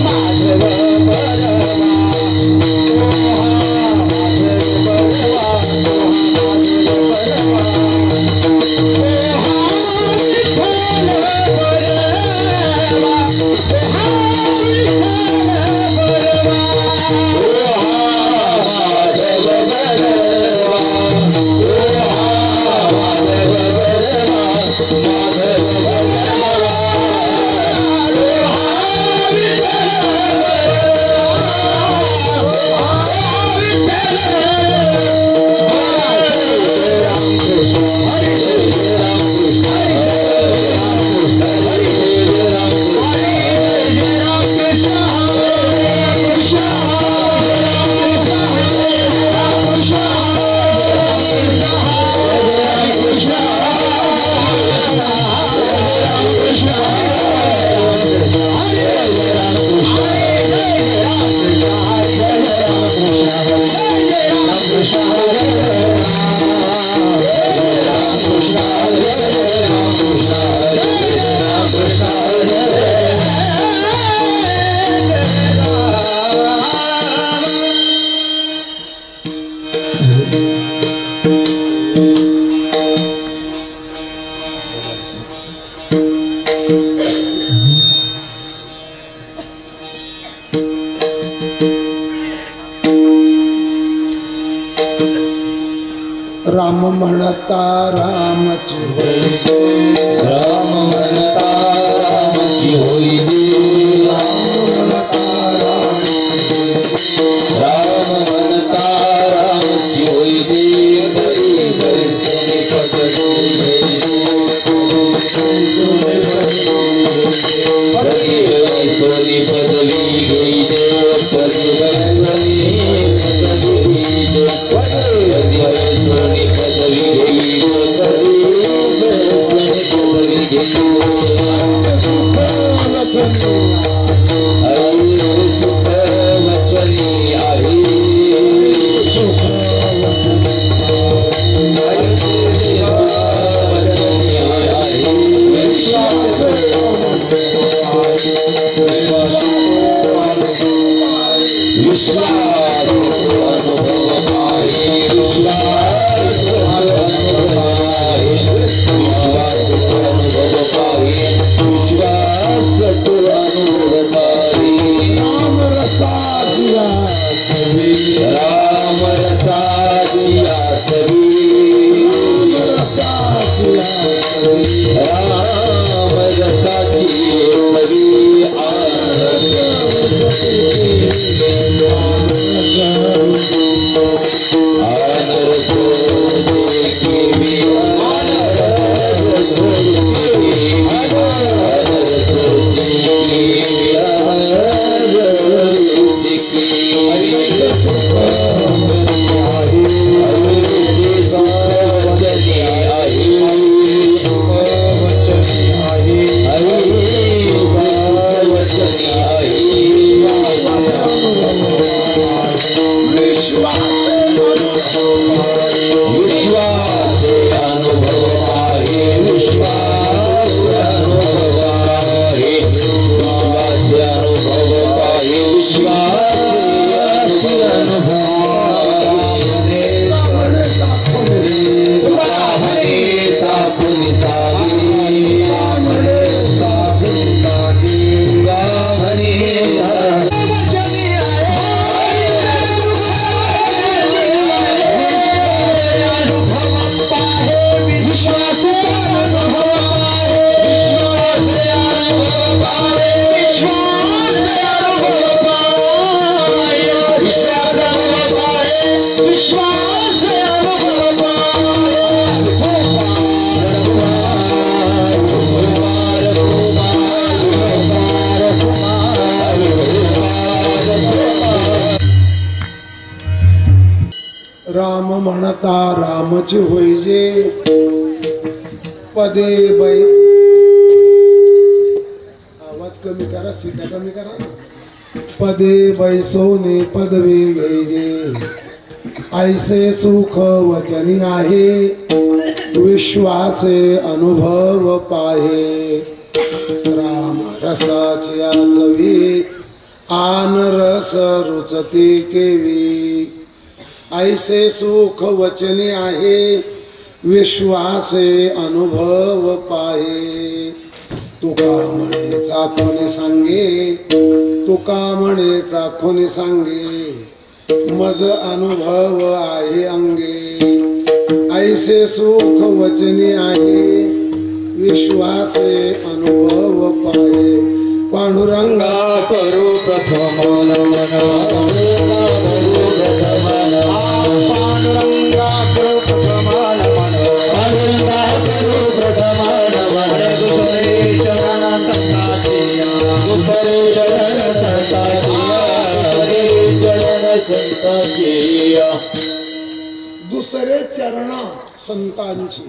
माधव राम म्हणता रामची होई जे, राम म्हणता रामची होई जे, राम म्हणता रामची होई जे, बळी बळसोनी पदवी घ्यायचे, बळी बळसोनी पदवी घ्यायचे, बळी बळसोनी पदवी घ्यायचे, बळी बळसोनी पदवी घ्यायचे, बळी बळसोनी पदवी घ्यायचे. सुख वचनी आहे, सुख वचनी आहे, विश्वास अनुभव आहे, विश्वास अनुभव आहे, विश्वास अनुभव आहे, विश्वास अनुभव आहे. राम रसाची आचवी, राम रसाची आचवी, रसाची आचवी, राम रसाची चवी, आनरस आनरस देवी, आनरस देवी, आनरस देवी, आनरस देवी. हरीचे सुख वचनी आहे, हरीचे सुख वचनी आहे, विश्वास अनुभव आहे, विश्वास अनुभव आहे, विश्वास अनुभव आहे, विश्वास अनुभव आहे. रामनेचा कुणी सागी, रामनेचा कुणी सागी, रामनेचा राम म्हणता रामची होई जे, पदे बै आवाज कमी करा, सीटा कमी करा ना. पदे बैसोने पदवी घ्यायचे, ऐसे सुख वचनी आहे, विश्वासे अनुभव पाहे. राम रसाची आचवी, आनरस रुचती केवी, ऐसे सुख वचनी आहे, विश्वासे अनुभव पाहे. तुका म्हणे चाखोनी सांगे, तुका म्हणे चाखोनी सांगे, मज अनुभव आहे अंगे. ऐसे सुख वचनी आहे, विश्वासे अनुभव पाहे. पांडुरंगा करू प्रथम नमन, पांडुरंगा करू प्रथम नमन, पांडुरंगा करू प्रथम नमन. दुसरे चरण संताचिया, दुसरे चरण संताचिया, दुसरे चरण संताचिया, दुसरे चरण संतांची.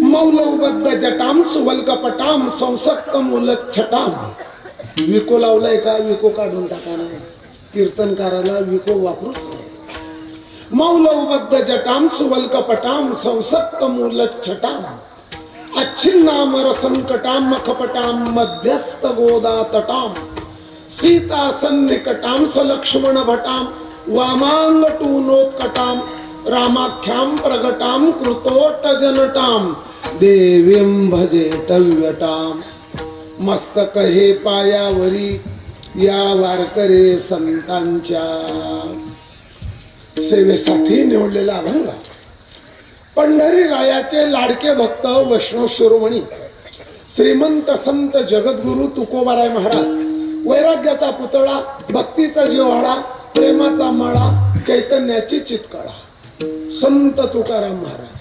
मौलवबद्ध जटाम सुवल्कपटाम संसक्त मूलच्छटाम. विको लावलाय का? विको काढून टाका ना, कीर्तनकाराला विको वापरूच नाही. मौलवबद्ध जटाम सुवल्कपटाम संसक्त मूलच्छटाम, अच्छिन्नाम रसंकटाम मखपटाम मध्यस्थ गोदा तटाम, सीता सन्निकटाम सलक्ष्मण भटाम वामांगटूनोत्कटाम, रामाख्याम प्रगटाम कृतोट जनटाम, देवीं भजे टव्यटाम. मस्तक हे पायावरी या वारकरे संतांच्या. सेवेसाठी निवडलेला अभंग. पंढरी रायाचे लाडके भक्त वैष्णव शिरोमणी श्रीमंत संत जगद्गुरु तुकोबाराय महाराज, वैराग्याचा पुतळा, भक्तीचा जिव्हाळा, प्रेमाचा माळा, चैतन्याची चितकळा संत तुकाराम महाराज.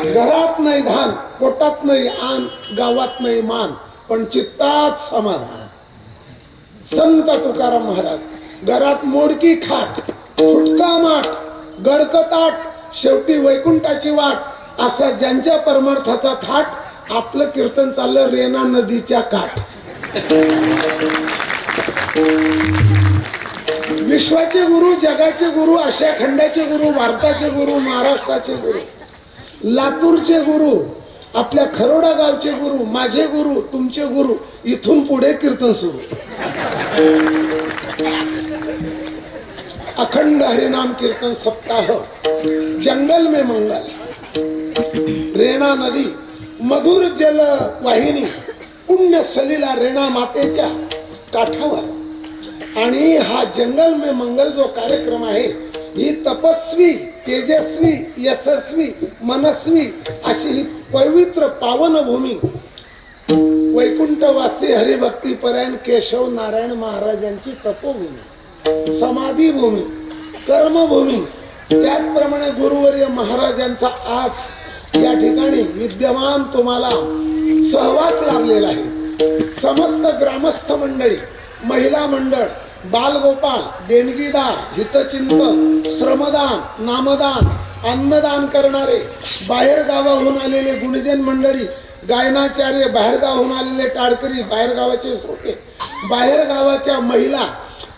घरात नाही धान, पोटात नाही आन, गावात नाही मान, पण चित्तात समाधान. संत तुकाराम महाराज. घरात मोडकी खाट, फुटका माठ, गडकताट, शेवटी वैकुंठाची वाट, असा ज्यांच्या परमार्थाचा थाट, आपलं कीर्तन चाललं रेणा नदीच्या काठ. विश्वाचे गुरु, जगाचे गुरु, आशिया खंडाचे गुरु, भारताचे गुरु, महाराष्ट्राचे गुरु, लातूरचे गुरु, आपल्या खरोडा गावचे गुरु, माझे गुरु, तुमचे गुरु, इथून पुढे कीर्तन सुरू. अखंड हरिनाम कीर्तन सप्ताह. जंगल में मंगल. रेणा नदी, मधुर जल वाहिनी, पुण्य सलीला रेणा मातेच्या काठावर. आणि हा जंगल में मंगल जो कार्यक्रम आहे, ही तपस्वी, तेजस्वी, यशस्वी, मनस्वी अशी ही पवित्र पावन भूमी, वैकुंठवासी हरिभक्ती परायण केशव नारायण महाराजांची तपोभूमी, समाधी भूमी, कर्मभूमी. त्याचप्रमाणे गुरुवर्य महाराजांचा आज या ठिकाणी विद्यमान तुम्हाला सहवास लाभलेला आहे. समस्त ग्रामस्थ मंडळी, महिला मंडळ, बालगोपाल, देणगीदार, हितचिंतक, श्रमदान, नामदान, अन्नदान करणारे, बाहेर गावाहून आलेले गुणजन मंडळी, गायनाचार्य, बाहेर गावाहून आलेले टाळकरी, बाहेर गावाचे श्रोते, बाहेर गावाच्या महिला,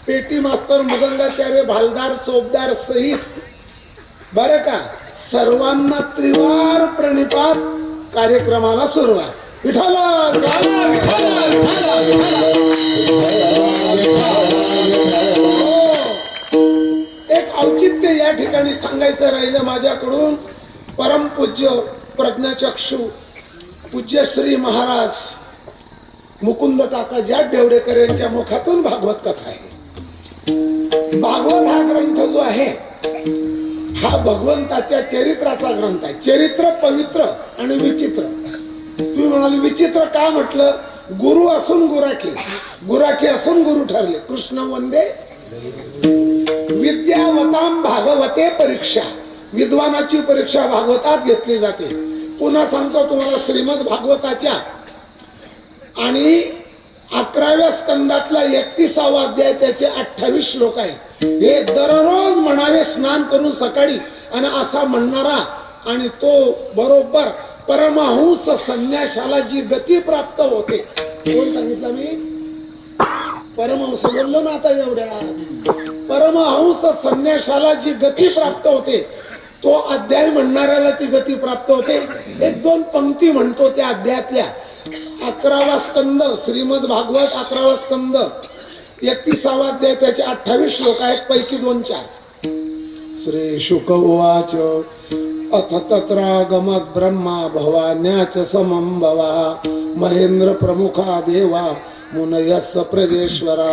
पेटी मास्तर, मृदंगाचार्य, भालदार, चोपदार सहित बरं का, सर्वांना त्रिवार प्रणिपात. कार्यक्रमाला सुरुवात. विठ्ठल एक औचित्य या ठिकाणी सांगायचं राहिलं माझ्याकडून. परमपूज्य प्रज्ञाचक्षू पूज्य श्री महाराज मुकुंद काका ज्या देवडेकर यांच्या मुखातून भागवत कथा आहे. भागवत हा ग्रंथ जो आहे हा भगवंताच्या चरित्राचा ग्रंथ आहे. चरित्र पवित्र आणि विचित्र. तुम्ही म्हणाले विचित्र का म्हटलं? गुरु असून गुराखी, गुराखी असून गुरु ठरले. कृष्ण वंदे विद्यावताम भागवते परीक्षा. विद्वानाची परीक्षा भागवतात घेतली जाते. पुन्हा सांगतो तुम्हाला, श्रीमद भागवताच्या आणि 11व्या स्कंदातला 31वा अध्याय, त्याचे 28 श्लोक आहेत. हे दररोज म्हणावे स्नान करून सकाळी. आणि असा म्हणणारा आणि तो बरोबर परमहंस संन्याशाला जी गती प्राप्त होते. कोण सांगितलं मी? परमहंस बोललो ना आता एवढ्या. परमहंस संन्याशाला जी गती प्राप्त होते, तो अध्याय म्हणणाऱ्याला ती गती प्राप्त होते. एक दोन पंक्ती म्हणतो त्या अध्यायातल्या. 11वा स्कंद श्रीमद भागवत, 11वा स्कंद 31वा अध्याय, त्याचे 28 श्लोक आहेत, पैकी 2-4. श्री शुक उवाच अथ तत्रागमत् ब्रह्मा भवान्याच समं भवा महेंद्र प्रमुखा देवा मुनयस्स प्रजेश्वरा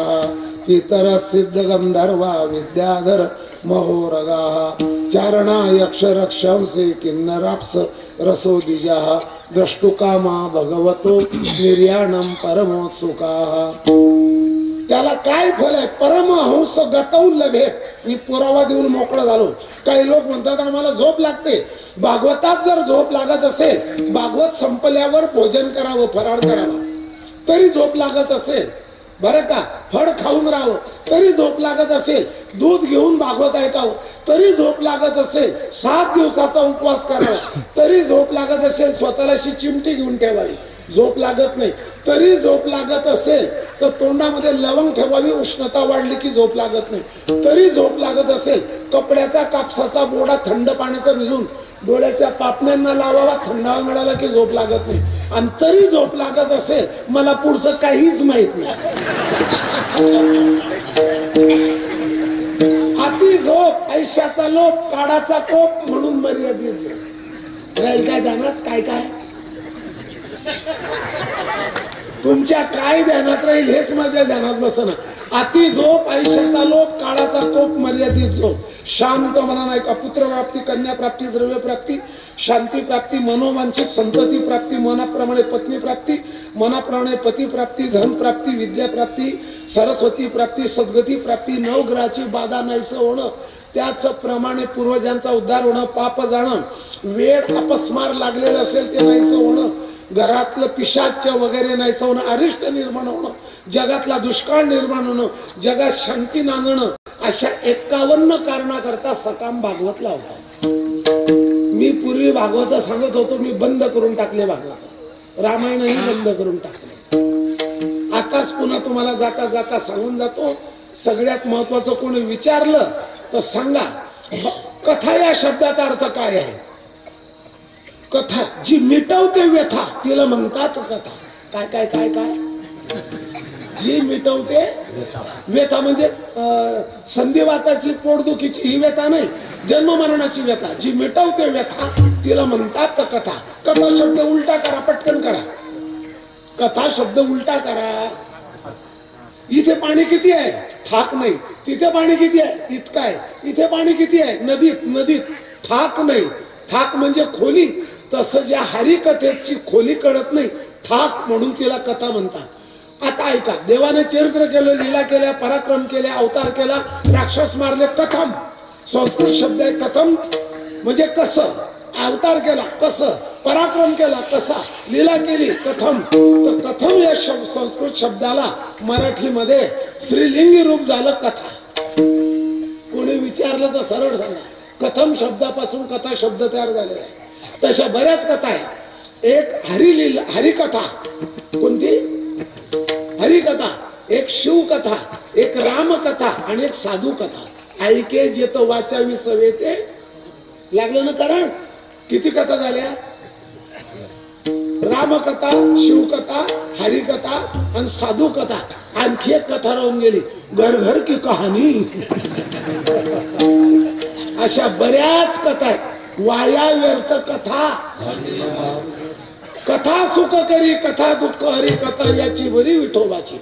पितर सिद्ध गंधर्वा विद्याधर महोरगा चारणा यक्ष रक्षंसे किन्नराप्स रसोदिजा द्रष्टुकामा भगवतो निर्याणम परमोत्सुका. त्याला काय फल आहे? परमहंस गतौल्लभेत. मी पुरावा देऊन मोकळा झालो. काही लोक म्हणतात आम्हाला झोप लागते. भागवतात जर झोप लागत असेल, भागवत संपल्यावर भोजन करावं, फराळ करावा, तरी झोप लागत असेल बरं का, फळ खाऊन राहावं तरी झोप लागत असेल, दूध घेऊन भागवत ऐकावं तरी झोप लागत असेल, 7 दिवसाचा उपवास करावा तरी झोप लागत असेल, स्वतःला अशी चिमटी घेऊन ठेवावी, झोप लागत नाही तरी झोप लागत असेल, तर तोंडामध्ये लवंग ठेवावी, उष्णता वाढली की झोप लागत नाही तरी झोप लागत असेल, कपड्याचा कापसाचा बोडा थंड पाण्याचा भिजून डोळ्याच्या पापण्यांना लावावा, थंडावा मिळाला की झोप लागत नाही, आणि तरी झोप लागत असेल, मला पुढचं काहीच माहित नाही. अति झोप आयुष्याचा लोप, काळाचा कोप, म्हणून मर्यादित झोप. राहील काय ध्यानात? काय काय तुमच्या काय ध्यानात राहील हेच माझ्या ध्यानात बसना. अति झोप आयुष्याचा लोप, काळाचा कोप, मर्यादित झोप. शांत मनाने ऐका. पुत्र प्राप्ती, कन्या प्राप्ती, द्रव्य प्राप्ती, शांती प्राप्ती, मनोवांछित संतती प्राप्ती, मनाप्रमाणे पत्नी प्राप्ती, मनाप्रमाणे पती प्राप्ती, धन प्राप्ती, विद्या प्राप्ती, सरस्वती प्राप्ती, सद्गती प्राप्ती, नवग्रहाची बाधा नाहीसं होणं, त्याच प्रमाणे पूर्वजांचा उद्धार होणं, पाप जाणं, वेळ अपस्मार लागलेलं असेल ते नाहीसं होणं, घरातलं पिशाच वगैरे नाहीसं होणं, अरिष्ट निर्माण होणं, जगातला दुष्काळ निर्माण होणं, जगात शांती नांदणं, अशा 51 कारणाकरता सकाम भागवत लावतात. मी पूर्वी भागवत सांगत होतो, मी बंद करून टाकले भागवत, रामायणही बंद करून टाकले. आताच पुन्हा तुम्हाला जाता जाता सांगून जातो. सगळ्यात महत्वाचं कोणी विचारलं तर सांगा, कथा या शब्दाचा अर्थ काय आहे? कथा जी मिटवते व्यथा तिला म्हणतात कथा. काय काय काय काय? जी मिटवते व्यथा म्हणजे संधिवाताची, पोटदुखीची ही व्यथा नाही, जन्म मरणाची व्यथा. जी मिटवते व्यथा तिला म्हणतात कथा. कथा शब्द उलटा करा, पटकन करा. कथा शब्द उलटा करा. इथे पाणी किती आहे? ठाक नाही. तिथे पाणी किती आहे? इतकं आहे. इथे पाणी किती आहे? नदीत. नदीत ठाक नाही. ठाक म्हणजे खोली. तसं ज्या हरिकथेची खोली कळत नाही, ठाक म्हणून तिला कथा म्हणतात. आता ऐका, देवाने चरित्र केलं, लीला केल्या, पराक्रम केल्या, अवतार केला, राक्षस मारले, कथम. संस्कृत शब्द आहे कथम म्हणजे कसं. अवतार केला कसं, पराक्रम केला कसा, लीला केली कथम. तर कथम या संस्कृत शब्दाला मराठीमध्ये स्त्रीलिंगी रूप झालं कथा. कोणी विचारलं तर सरळ सांगा, कथम शब्दापासून कथा शब्द तयार झालेला आहे. तशा बऱ्याच कथा आहेत. एक हरिकथा. कोणती? हरिकथा. एक शिवकथा, एक रामकथा आणि एक साधू कथा. ऐके जेत वाचावी सवेते. लागलं ना कारण? किती कथा झाल्या? रामकथा, शिवकथा, हरिकथा आणि साधू कथा. आणखी एक कथा राहून गेली, घर घर की कहाणी. अशा बऱ्याच कथा आहेत. वाया व्यर्थ कथा. कथा सुख करी, कथा दुःख हरी, कथा याची बरी विठोबाची.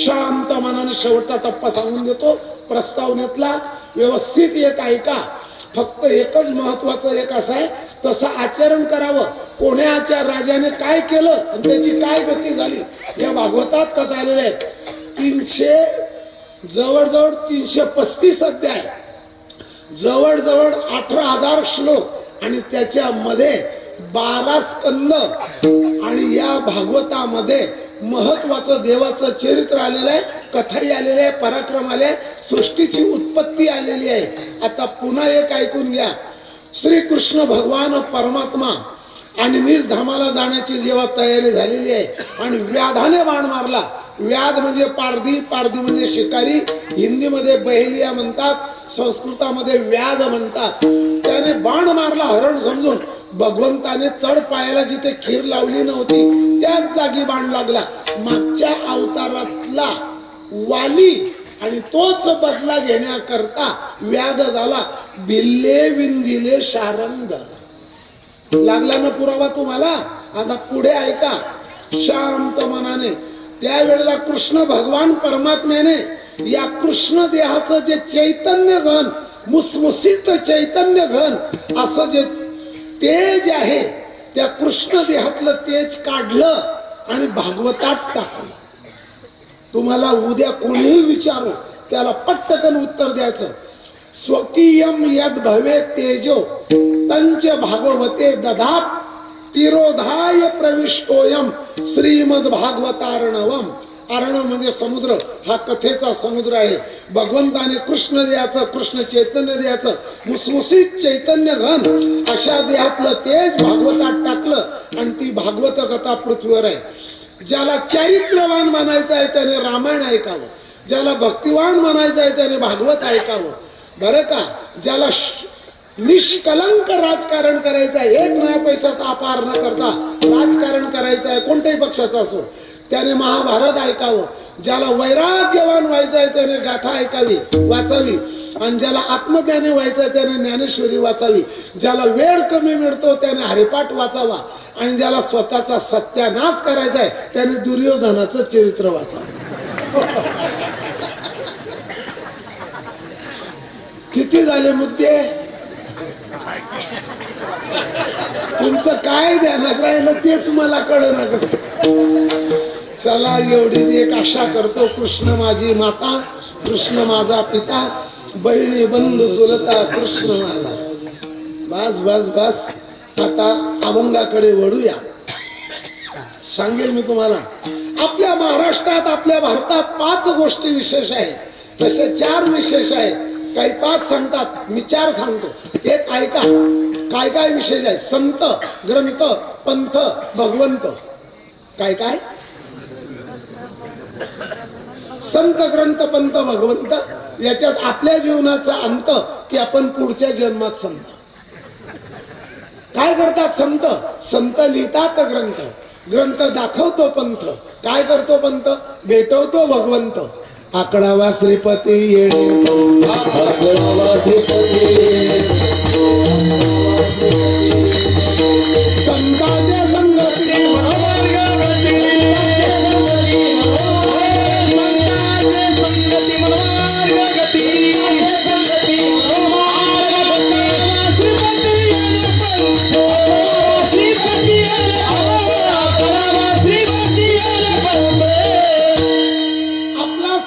शांत मनाने शेवटचा टप्पा सांगून देतो प्रस्तावनेतला. व्यवस्थित एक ऐका. फक्त एकच महत्वाचं एक असं आहे, तसं आचरण करावं. कोण्याच्या राजाने काय केलं आणि त्याची काय गती झाली या भागवतात कथा आलेल्या आहेत. जवळजवळ 335 अध्याय, जवळजवळ 18,000 श्लोक आणि त्याच्यामध्ये 12 स्कंद. आणि या भागवतामध्ये महत्वाचं देवाचं चरित्र आलेलं आहे, कथाही आलेली आहे, पराक्रम आले, सृष्टीची उत्पत्ती आलेली आहे. आता पुन्हा एक ऐकून घ्या. श्रीकृष्ण भगवान परमात्मा आणि निज धामाला जाण्याची जेव्हा तयारी झालेली आहे आणि व्याधाने बाण मारला. व्याध म्हणजे पारधी, पारधी म्हणजे शिकारी. हिंदीमध्ये बहेलिया म्हणतात, संस्कृतामध्ये व्याध म्हणतात. त्याने बाण मारला हरण समजून. भगवंताने तड पायाला जिथे खीर लावली नव्हती त्याच जागी बाण लागला. मागच्या अवतारातला वाली आणि तोच बदला घेण्याकरता व्याध झाला. भिल्ले विंदिले शारंग. लागला ना पुरावा तुम्हाला? आता पुढे ऐका शांत मनाने. त्यावेळेला कृष्ण भगवान परमात्म्याने या कृष्ण देहाचं जे चैतन्य घन, मुसमुसित चैतन्य घन असं जे तेज आहे, त्या कृष्ण देहातलं तेज काढलं आणि भागवतात टाकलं. तुम्हाला उद्या कोणीही विचारू त्याला पटकन उत्तर द्यायचं. स्वकीयम यद भवे तेजो तंच भागवते दधात तिरोधाय प्रविष्टोयम श्रीमद भागवतार्णवम. अर्णव म्हणजे समुद्र. हा कथेचा समुद्र आहे. भगवंताने कृष्ण देहाचं, कृष्ण चैतन्य देहाचं मुसमुसित चैतन्य घन अशा देहातलं तेज भागवतात टाकलं आणि ती भागवत कथा पृथ्वीवर आहे. ज्याला चारित्र्यवान म्हणायचं आहे त्याने रामायण ऐकावं. ज्याला भक्तिवान म्हणायचं आहे त्याने भागवत ऐकावं. बरं का? ज्याला निष्कलंक राजकारण करायचं आहे, 1 नया पैशाचा अपार न करता राजकारण करायचं आहे कोणत्याही पक्षाचं असो, त्याने महाभारत ऐकावं. ज्याला वैराग्यवान व्हायचं आहे त्याने गाथा ऐकावी, वाचावी. आणि ज्याला आत्मज्ञानी व्हायचं आहे त्याने ज्ञानेश्वरी वाचावी. ज्याला वेळ कमी मिळतो त्याने हरिपाठ वाचावा. आणि ज्याला स्वतःचा सत्यानाश करायचा आहे त्याने दुर्योधनाचं चरित्र वाचा. किती झाले मुद्दे? तुमचं काय ध्यानात राहिलं तेच मला कळना कसं. चला एवढीच एक आशा करतो. कृष्ण माझी माता, कृष्ण माझा पिता, बहिणी बंधू चुलता कृष्ण माझा. बस बस बस. आता अभंगाकडे वळूया. सांगेल मी तुम्हाला. आपल्या महाराष्ट्रात, आपल्या भारतात 5 गोष्टी विशेष आहेत. तसे 4 विशेष आहेत. काही 5 सांगतात, मी 4 सांगतो. एक ऐका काय काय विशेष आहे. संत, ग्रंथ, पंथ, भगवंत. काय काय? संत, ग्रंथ, पंथ, भगवंत. याच्यात आपल्या जीवनाचा अंत की आपण पुढच्या जन्मात संत. काय करतात संत? संत लिहितात ग्रंथ, ग्रंथ दाखवतो पंथ. काय करतो पंथ? भेटवतो भगवंत. आकडावा श्रीपती येणे, आकडावा श्रीपती, संतांच्या संगती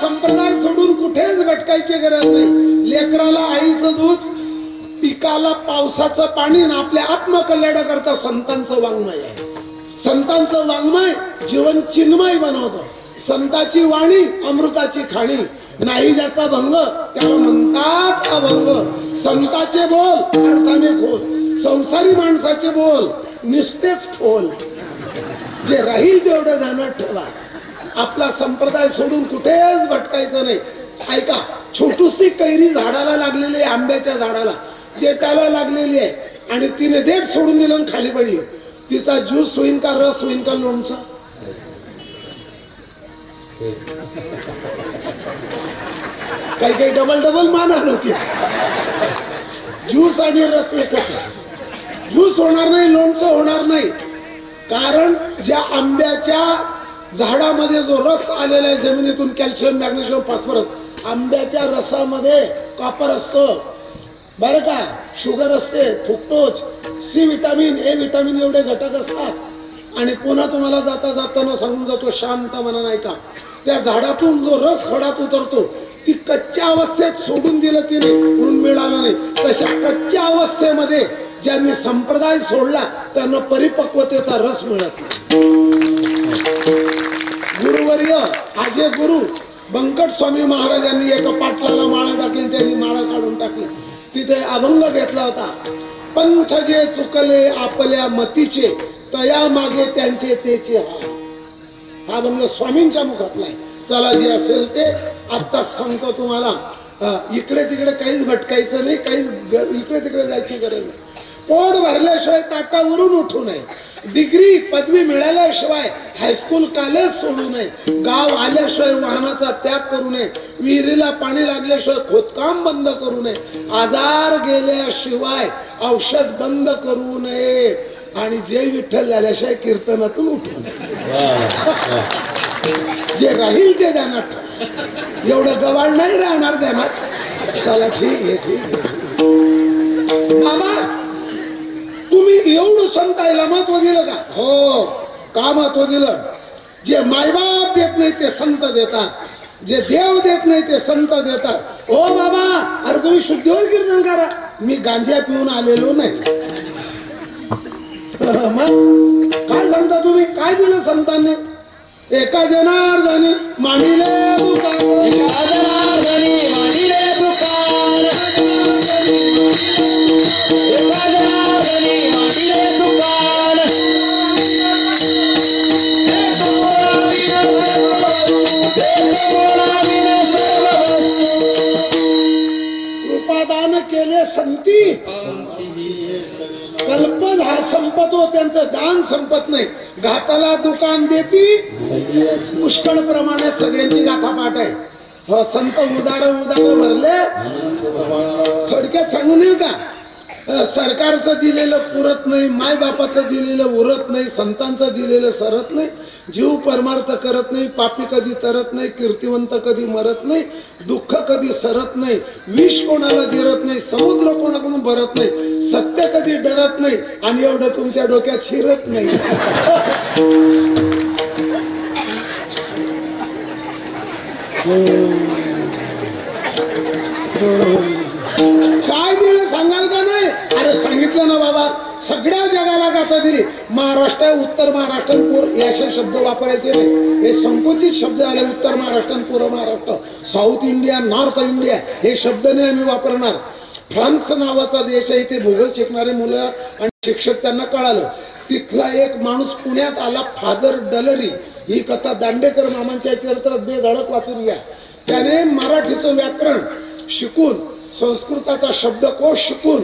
संप्रदाय सोडून कुठेच भटकायची गरज नाही. लेकराला आईचं दूध, पिकाला पावसाचं पाणी, आपल्या आत्मकल्याण करता संतांचं वाङ्मय आहे. संतांचं वाङ्मय जीवन चिन्मय बनवतं. संतांची वाणी अमृताची खाणी. नाही ज्याचा भंग त्याला म्हणतात अभंग. संतांचे बोल अर्थाने खोल, संसारी माणसाचे बोल निष्ठेच ठोल. जे राहील तेवढं ध्यानात ठेवा. आपला संप्रदाय सोडून कुठेच भटकायचं नाही. ऐका, छोटीशी कैरी झाडाला लागलेली आहे, आंब्याच्या झाडाला देठाला लागलेली आहे, आणि तिने देठ सोडून दिलं आणि खाली पडली. तिचा ज्यूस होईन का, रस होईन का, लोणचं? काही काही डबल डबल मानणार होती. ज्यूस आणि रस एकच आहे. ज्यूस होणार नाही, लोणचं होणार नाही. कारण ज्या आंब्याच्या झाडामध्ये जो रस आलेला आहे जमिनीतून, कॅल्शियम, मॅग्नेशियम, फॉस्फरस, आंब्याच्या रसामध्ये कॉपर असतो बरं का, शुगर असते, fructose, C vitamin, A vitamin एवढे घटक असतात. आणि पुन्हा तुम्हाला जाता जाताना सांगून जातो शांत मनानं ऐका. त्या झाडातून जो रस खोडात उतरतो ती कच्च्या अवस्थेत सोडून दिलं तिने म्हणून मिळालं नाही. तशा कच्च्या अवस्थेमध्ये ज्यांनी संप्रदाय सोडला त्यांना परिपक्वतेचा रस मिळत नाही. गुरुवर्य आजे गुरु बंकट स्वामी महाराजांनी एका पाटलाला माळा टाकली, त्यांनी माळा काढून टाकली. तिथे अभंग घेतला होता. पंथ जे चुकले आपल्या मतीचे, तया मागे त्यांचे तेचे. हा अभंग स्वामींच्या मुखातला आहे. चला जे असेल ते आत्ताच सांगतो तुम्हाला. इकडे तिकडे काहीच भटकायचं नाही, काहीच इकडे तिकडे जायची गरज नाही. पोट भरल्याशिवाय ताटावरून उठू नये. डिग्री पदवी मिळाल्याशिवाय हायस्कूल कॉलेज सोडू नये. गाव आल्याशिवाय वाहनाचा त्याग करू नये. विहिरीला पाणी लागल्याशिवाय खोदकाम बंद करू नये. आजार गेल्याशिवाय औषध बंद करू नये. आणि जय विठ्ठल झाल्याशिवाय कीर्तनातून उठू नये. जे राहील ते ध्यानात. एवढं गवाळ नाही राहणार ध्यानात. चला ठीक आहे, ठीक आहे. बाबा तुम्ही एवढं संतायला महत्व दिलं का? हो, का महत्व दिलं? जे मायबाप देत नाही ते संत देतात. जे देव देत नाही ते संत देतात. हो बाबा, अरे तुम्ही शुद्धीवर कीर्तन करा. मी गांजा पिऊन आलेलो नाही. मग काय सांगता तुम्ही? काय दिलं संतांनी? एका जनार्दनी मांडिले दुकान, एका जनार्दनी मांडिले दुकान, एका जनार्दनी मांडिले दुकान. कृपादान केले संती, कल्पज हा संपतो, त्यांचं दान संपत नाही. घाताला दुकान देती, पुष्कळ प्रमाणात सगळ्यांची गाथा पाठ आहे. संत उदार उदार भरले. थोडक्यात सांगू नये का? सरकारचं दिलेलं पुरत नाही, मायबापाचं दिलेलं उरत नाही, संतांचं दिलेलं सरत नाही, जीव परमार्थ करत नाही, पापी कधी तरत नाही, कीर्तिवंत कधी मरत नाही, दुःख कधी सरत नाही, विष कोणाला जिरत नाही, समुद्र कोणाकडून भरत नाही, सत्य कधी डरत नाही, आणि एवढं तुमच्या डोक्यात शिरत नाही. काय दिलं सांगाल का नाही? अरे सांगितलं ना बाबा, सगळ्या जगाला गाथा दिली. महाराष्ट्र, उत्तर महाराष्ट्र, असे शब्द वापरायचे नाही, हे संकुचित शब्द आले. उत्तर महाराष्ट्र, पूर्व Maharashtra, south India, north India हे शब्द नाही आम्ही वापरणार. फ्रान्स नावाचा देश आहे, ते भूगोल शिकणारे मुलं आणि शिक्षक त्यांना कळालं. तिथला एक माणूस पुण्यात आला, फादर डलरी, ही कथा दांडेकर मामांच्या चरित्रात बेधडक वाचून घ्या. त्याने मराठीचं व्याकरण शिकून, संस्कृताचा शब्दकोश शिकून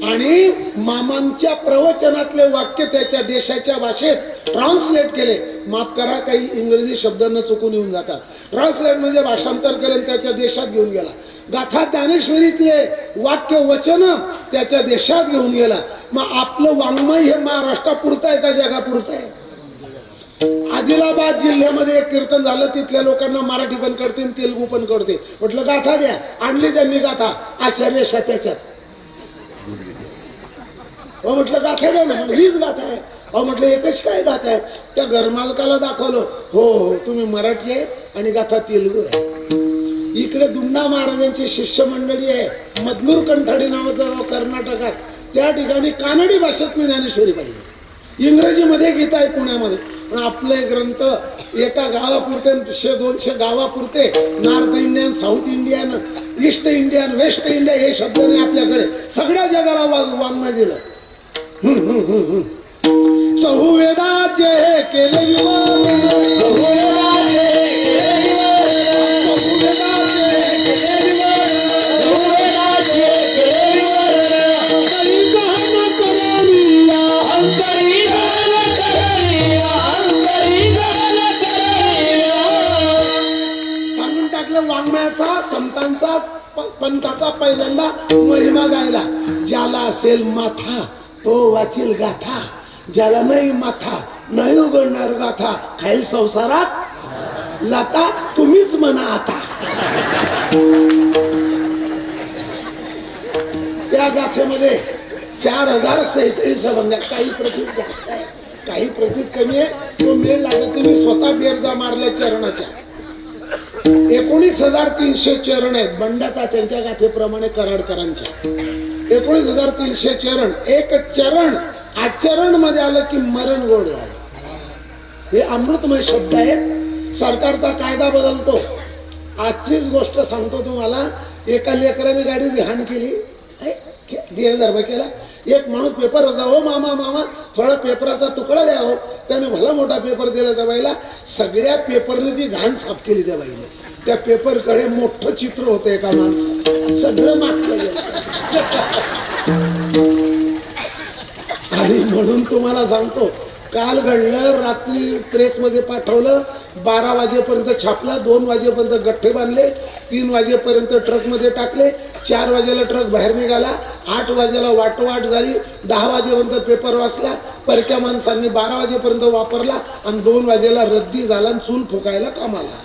आणि मामांच्या प्रवचनातले वाक्य त्याच्या देशाच्या भाषेत ट्रान्सलेट केले. माफ करा, काही इंग्रजी शब्द न चुकून येऊन जातात. ट्रान्सलेट म्हणजे भाषांतर करून त्याच्या देशात घेऊन गेला. गाथा ज्ञानेश्वरीतले वाक्य वचन त्याच्या देशात घेऊन गेला. मग आपलं वाङ्मय हे महाराष्ट्रापुरतं आहे का जगापुरतं आहे? आदिलाबाद जिल्ह्यामध्ये एक कीर्तन झालं, तिथल्या लोकांना मराठी पण कळते, तेलुगू पण कळते. म्हटलं गाथा द्या, आणली त्यांनी गाथा, अशा रेषा त्याच्यात. म्हटलं गाथा द्या ना, हीच गाथा आहे. म्हटलं एकच काय गाथा आहे? त्या घरमालकाला दाखवलं, हो तुम्ही मराठी आहे आणि गाथा तेलुगू आहे. इकडे दुंडा महाराजांची शिष्य मंडळी आहे, मधलूर कंठाडी नावाचं गाव कर्नाटकात, त्या ठिकाणी कानडी भाषेत मी ज्ञानेश्वरी पाहिजे. इंग्रजीमध्ये गीता आहे पुण्यामध्ये. पण आपले ग्रंथ एका गावापुरते, 100-200 गावापुरते, north Indian, south Indian, east Indian, west India हे शब्द नाही आपल्याकडे. सगळ्या जगाला वाङ्मय दिलं. चहुवेदाचे केले विमान, चहुवेदाचे केले विमान, चहुवेदाचे केले विमान, चहुवेदाचे केले विमान, करी गहन करिया, हंकरी गहन करिया, हंकरी गहन करिया. सांगून टाकलं वाङ्मयाचा, संतांचा, पंथाचा पहिल्यांदा महिमा गायला. ज्याला असेल माथा तो वाचील गाथा, ज्याला नाही माथा नाही उघडणार गाथा, खाईल संसारात लाता, तुम्हीच म्हणा आता. त्या गाथेमध्ये 4046 अभंग, काही प्रतीत जास्त आहे, काही प्रतीत कमी आहे. तो मेळ लागत तुम्ही स्वतः बेरजा मारल्या चरणाच्या. 19,300 चरण आहेत. बंडाचा त्यांच्या गाथेप्रमाणे कराडकरांच्या 19,300 चरण. एक चरण आचरण मध्ये आलं की मरण गोड झालं. हे अमृतमय शब्द आहेत. सरकारचा कायदा बदलतो. आजचीच गोष्ट सांगतो तुम्हाला. एका लेकराने गाडी ध्यान केली, धर्म केला. एक माणूस पेपर होता, हो मामा मामा थोडा पेपराचा तुकडा द्या हो. त्याने भला मोठा पेपर दिला त्या बाईला. सगळ्या पेपरने ती घाण साफ केली त्या बाईने. त्या पेपरकडे मोठं चित्र होतं एका माणसाचं, सगळं मागलं गेलं. आणि म्हणून तुम्हाला सांगतो, काल घडलं, रात्री प्रेसमध्ये पाठवलं, 12 वाजेपर्यंत छापला, 2 वाजेपर्यंत गठ्ठे बांधले, 3 वाजेपर्यंत ट्रकमध्ये टाकले, 4 वाजेला ट्रक बाहेर निघाला, 8 वाजेला वाटोवाट झाली, 10 वाजेपर्यंत पेपर वाचला, परक्या माणसांनी 12 वाजेपर्यंत वापरला आणि 2 वाजेला रद्दी झाला आणि चूल फुकायला कामाला.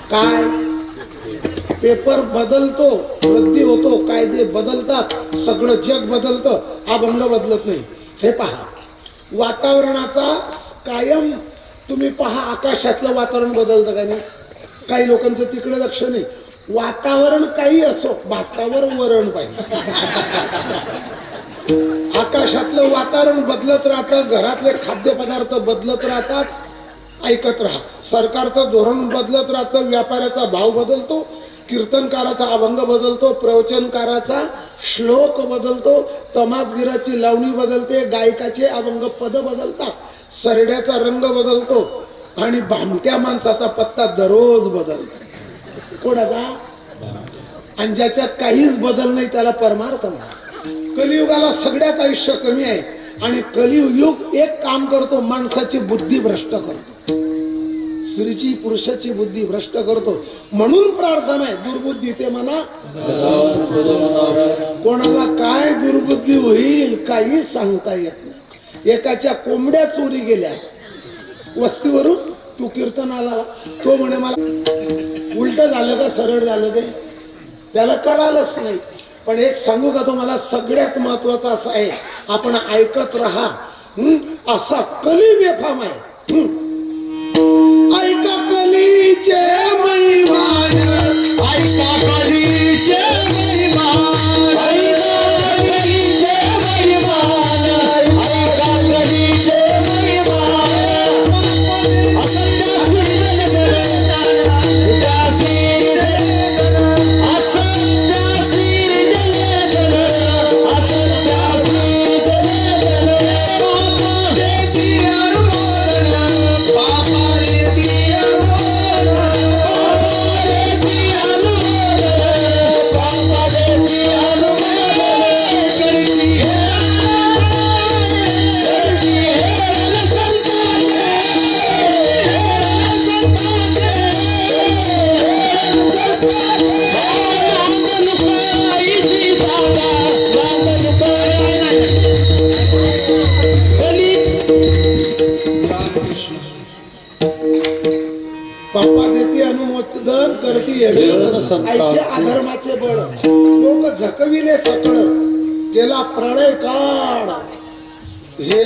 काय पेपर बदलतो, रद्दी होतो, कायदे बदलतात, सगळं जग बदलतं, अभंग बदलत नाही. हे पहा, वातावरणाचा कायम तुम्ही पहा, आकाशातलं वातावरण बदलतं का नाही? काही लोकांचं तिकडे लक्ष नाही. वातावरण काही असो, भातावर वरण पाहिजे. आकाशातलं वातावरण बदलत राहतं, घरातले खाद्यपदार्थ बदलत राहतात. ऐकत राहा. सरकारचं धोरण बदलत राहतं, व्यापाऱ्याचा भाव बदलतो, कीर्तनकाराचा अभंग बदलतो, प्रवचनकाराचा श्लोक बदलतो, तमासगिराची लावणी बदलते, गायकाचे अभंग पद बदलतात, सरड्याचा रंग बदलतो आणि भामट्या माणसाचा पत्ता दररोज बदलतो. कोणाचा? आणि ज्याच्यात काहीच बदल नाही त्याला परमार्थ म्हणा. कलियुगाला सगळ्यात आयुष्य कमी आहे आणि कलियुग एक काम करतो, माणसाची बुद्धी भ्रष्ट करतो. स्त्रीची पुरुषाची बुद्धी भ्रष्ट करतो. म्हणून प्रार्थना आहे, दुर्बुद्धी ते म्हणा. कोणाला काय दुर्बुद्धी होईल काही सांगता येत नाही. एकाच्या कोंबड्या चोरी गेल्या वस्तीवरून, तू कीर्तनाला, तो म्हणे मला उलट झालं का सरळ झालं ते त्याला कळालंच नाही. पण एक सांगू का तुम्हाला, सगळ्यात महत्वाचं असं आहे, आपण ऐकत राहा. असा कली बेफाम आहे. ऐका कलीचे महिमान, ऐका कलीचे महिमान, ऐका कलीचे महिमान, ऐका कलीचे महिमान. पप्पा देते अनुमोदन करती ऐसे अधर्माचे बळ. लोक झकविले सकळ, गेला प्रळय काळ. हे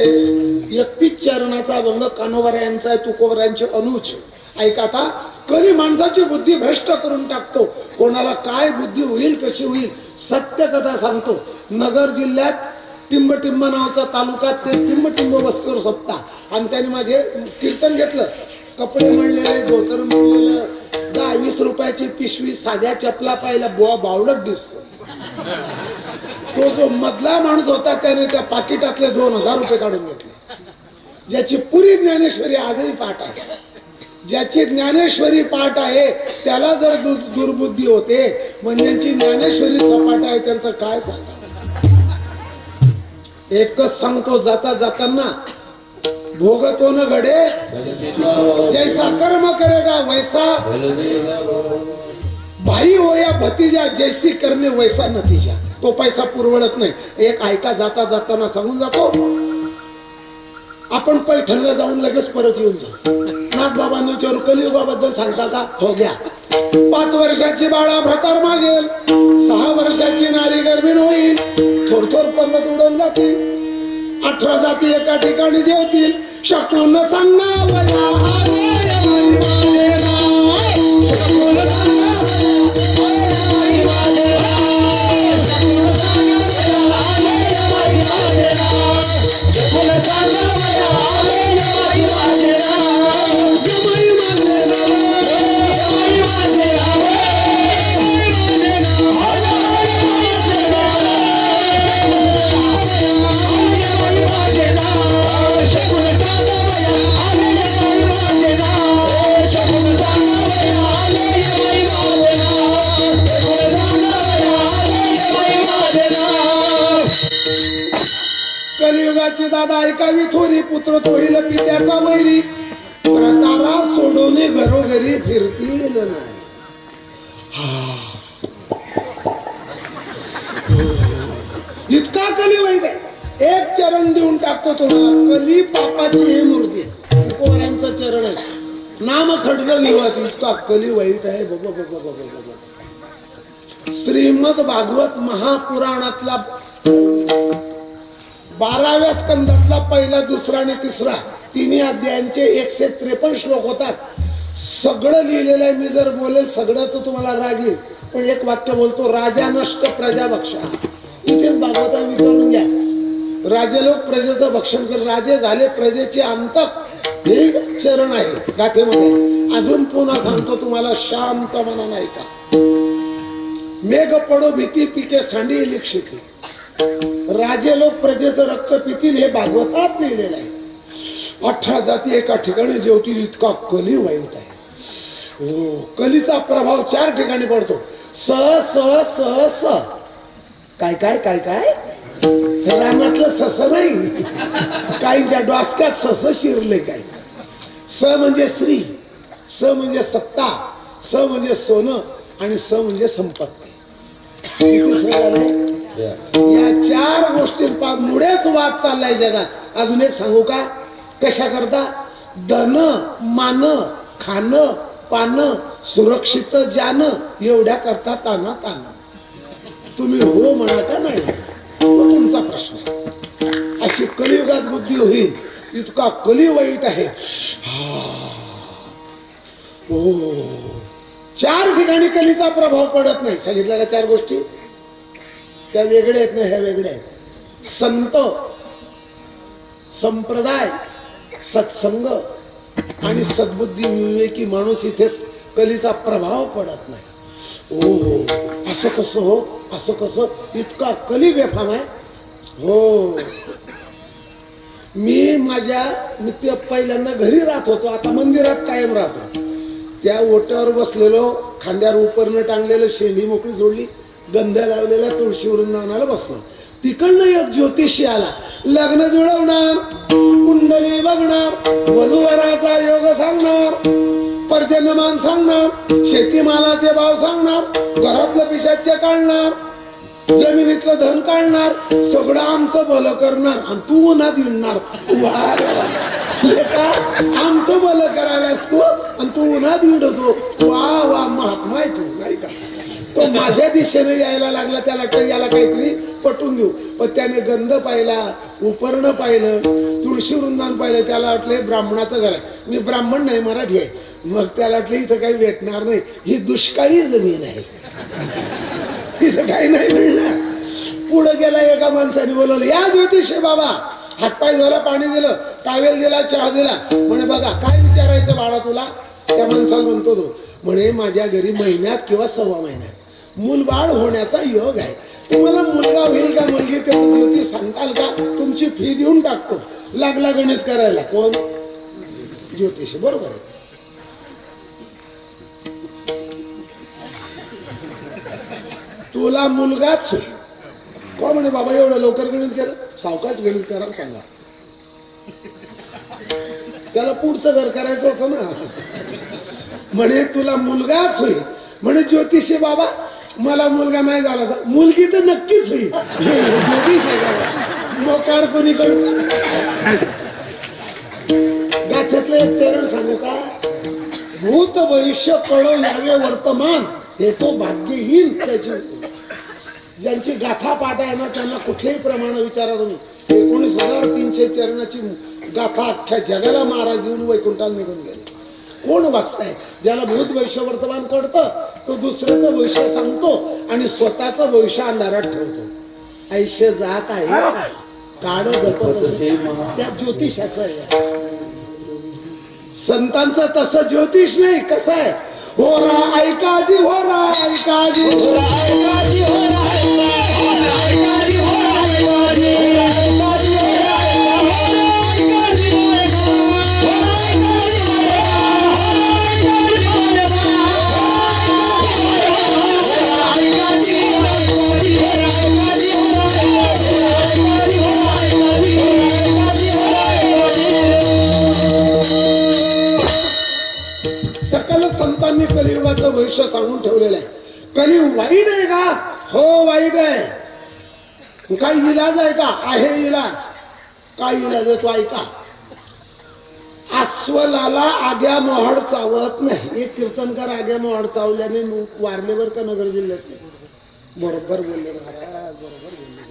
31 चरणाचा भंग कानोबारा यांचा आहे, तुकोबरायांचे अनुज. ऐका आता, कली माणसाची बुद्धी भ्रष्ट करून टाकतो. कोणाला काय बुद्धी होईल कशी होईल. सत्य कथा सांगतो. नगर जिल्ह्यात टिंबटिंब नावाचा तालुका, ते टिंबटिंब वस्तीवर सप्ता, आणि त्याने माझे कीर्तन घेतलं. कपडे म्हणलेले, धोतर म्हणलेलं, 10-20 रुपयाची पिशवी, साध्या चपला पाहिला बुवा बावडत दिसतो. तो जो मधला माणूस होता त्याने त्या पाकिटातले 2000 रुपये काढून घेतले. ज्याची पुरी ज्ञानेश्वरी आजही पाठ आहे, ज्याची ज्ञानेश्वरी पाठ आहे त्याला जर दुर्बुद्धी होते, म्हणजे ज्यांची ज्ञानेश्वरी सपाट आहे त्यांचं काय सांगा. एकच सांगतो, जाता जाताना भोगतो न घडे, जैसा कर्म करेगा वैसा भाई हो या भतीजा, जैसी करणे वैसा नतीजा. तो पैसा पुरवडत नाही. एक ऐका, जाता जाताना सांगून जातो, आपण पैठणला जाऊन लगेच परत येऊन जाऊ. नाथ बाबांनी विचारू, कलियुगाबद्दल सांगता का? हो घ्या. 5 वर्षाची बाळा भ्रतार मागेल, 6 वर्षाची नारी गर्भिण होईल, थोर पर्वत उडून जातील, 18 जाती एका ठिकाणी जेवतील, शकून सांगावया कलियुगाची दादा ऐकावी थोरी, पुत्र तोहील पित्याचा वैरी, प्रतारा सोडून घरोघरी फिरतील नाही. इतका कली वाईट आहे. एक चरण देऊन टाकतो तुम्हाला, कली पापाची ही मूर्ती. तुकोबरायांचं चरण आहे, नाम खडग लिहायचं. इतका कली वाईट आहे. श्रीमद भागवत महापुराणातला 12व्या स्कंदातला पहिला, दुसरा आणि तिसरा, तिन्ही अध्यायांचे 153 श्लोक होतात. सगळं लिहिलेलं आहे. मी जर बोलेल सगळं तर तुम्हाला राग येईल, पण एक वाक्य बोलतो, राजा नष्ट प्रजा भक्षा. इथेच भागवता विचारून घ्या. राजे लोक प्रजेचं भक्षण कर, राजे झाले प्रजेचे अंतक. हे चरण आहे गाथेमध्ये. अजून पुन्हा सांगतो तुम्हाला, शांत मनानं ऐका. मेघ पडो भीती, पिके सांडी लिक्षिती, राजे लोक प्रजेचं रक्त पितील, हे भागवतात लिहिलेलं आहे. 18 जाती एका ठिकाणी जेवतील. इतका कली वाईट आहे. हो, कलीचा प्रभाव 4 ठिकाणी पडतो. स स स स. काय काय काय काय रानातलं सस नाही, काहींच्या डोसक्यात सस शिरले. काय स म्हणजे स्त्री, स म्हणजे सत्ता, स म्हणजे सोनं आणि स म्हणजे संपत्ती. या 4 गोष्टींमुळेच वाद चाललाय जगात. अजून एक सांगू का? कशा करता? धन, मान, खाणं, पानं, सुरक्षित जाणं एवढ्या करता ताना ताना. तुम्ही हो म्हणा का नाही तो तुमचा प्रश्न आहे. अशी कलियुगात बुद्धी होईल. इतका कली वाईट आहे. 4 ठिकाणी कलीचा प्रभाव पडत नाही. सांगितलं का 4 गोष्टी? त्या वेगळ्या आहेत ना, ह्या वेगळ्या आहेत. संत, संप्रदाय, सत्संग आणि सद्बुद्धी विवेकी माणूस इथे कलीचा प्रभाव पडत नाही. असं कसं हो, असं कसं? इतका कली बेफाम आहे. हो, मी ते पहिल्यांदा घरी राहत होतो, आता मंदिरात कायम राहतो. त्या ओट्यावर बसलेलो, खांद्यावर उपरनं टांगलेलं, शेंडी मोकळी सोडली, गंध लावलेला, तुळशी वृंदावनाला बसलो. तिकडनं एक ज्योतिषी आला. लग्न जुळवणार, कुंडली बघणार, वधूवराचा योग सांगणार, पर्जन्यमान सांगणार, शेतीमालाचे भाव सांगणार, घरातलं पिशाच्य काढणार, जमिनीतलं धन काढणार, सगळं आमचं भलं करणार आणि तू उन्हात विणणार. आमचं भलं करायलास तू आणि तू उन्हात विणतो. वा वा, महात्मा आहे तू, नाही का? तो माझ्या दिशेने यायला लागला. त्याला याला काहीतरी पटवून देऊ. पण त्याने गंध पाहिला, उपर्ण पाहिलं, तुळशी वृंदावन पाहिलं. त्याला वाटलं ब्राह्मणाचं घर आहे. मी ब्राह्मण नाही, मराठी आहे. मग त्याला वाटलं इथं काही भेटणार नाही, ही दुष्काळी जमीन आहे, इथं काही नाही मिळणार. पुढे गेला. एका माणसाने बोलवलं, या ज्योतिषी बाबा. हातपाय धुवायला पाणी दिलं, टावेल दिला, चहा दिला. म्हणे बघा काय विचारायचं बाळा तुला? त्या माणसाला म्हणतो तो. म्हणे माझ्या घरी महिन्यात किंवा 1.25 महिन्यात मूलबाळ होण्याचा योग आहे. तुम्हाला मुलगा होईल का मुलगी ते ज्योतिष सांगताल का? तुमची फी देऊन टाकतो. लागला गणित करायला. कोण? ज्योतिषी. बरोबर आहे. तुला मुलगाच होईल. कोण म्हणे बाबा एवढं लवकर गणित केलं? सावकाश गणित करा सांगा. त्याला पुढचं घर करायचं होतं ना. म्हणे तुला मुलगाच होईल. म्हणे ज्योतिषी बाबा मला मुलगा नाही झाला तर मुलगी तर नक्कीच होईल. ज्योतिष आहे का? मोकार कोणीकडचं? गाथ्यातलं एक चरण सांगू का? भूत भविष्य कळो यावे वर्तमान, हे तो भाग्यहीन. त्याची ज्यांची गाथा पाठ आहे ना त्यांना कुठलेही प्रमाण विचारा तुम्ही. 19,300 चरणाची गाथा अख्ख्या जगाला महाराज देऊन वैकुंठाला निघून गेले. कोण वाचताय? ज्याला भूत भविष्य वर्तमान कळतं तो दुसऱ्याचं भविष्य सांगतो आणि स्वतःचं भविष्य अंधारात ठेवतो. ऐशे जात आहे काळ जपत त्या ज्योतिषाचं आहे. संतांचं तसं ज्योतिष नाही. कसं आहे? होरा ऐकाजी, होरा ऐकाजी, होरा ऐकाजी, होरा ऐकाजी, होरा ऐकाजी, होरा ऐकाजी, सकल संतांनी कलियुगाचं भविष्य सांगून ठेवलेलं आहे. कलियुग वाईट आहे का? हो वाईट आहे. काही इलाज आहे का? आहे इलाज. काय इलाज आहे तो ऐका. अस्वलाला आग्या मोहड चावत नाही. एक कीर्तनकार आग्या मोहड चावल्याने वारले बर का नगर जिल्ह्यात. बरोबर बोलले महाराज, बरोबर बोलले.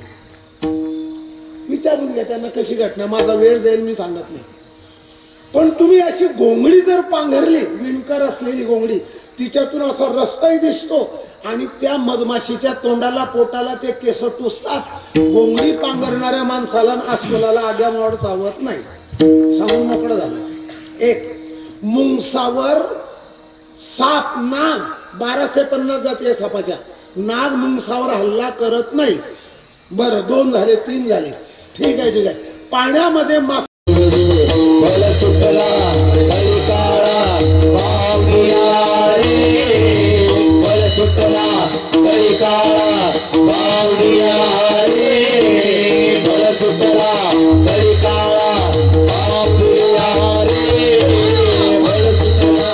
विचारून घ्या त्यांना कशी घटना. माझा वेळ जाईल मी सांगत नाही. पण तुम्ही अशी घोंगडी जर पांघरली, विणकर असलेली घोंगडी, तिच्यातून असा रस्ताही दिसतो आणि त्या मधमाशीच्या तोंडाला पोटाला ते केस टुसतात. घोंगडी पांघरणाऱ्या माणसाला अस्वलाला आग्या मोहड चावत नाही. सांगून मोकळं झालं. एक मुंगसावर साप, नाग, 1250 जाती आहे सापाच्या. नाग मुंगसावर हल्ला करत नाही. बरं 2 झाले, 3 झाले. ठीक आहे ठीक आहे. पाण्यामध्ये मासा सुटला कळी काळा बावडिया रे, बळ सुटला कळी काळा बावडिया रे, बळ सुटला कळी काळा बावडिया रे, बळ सुटला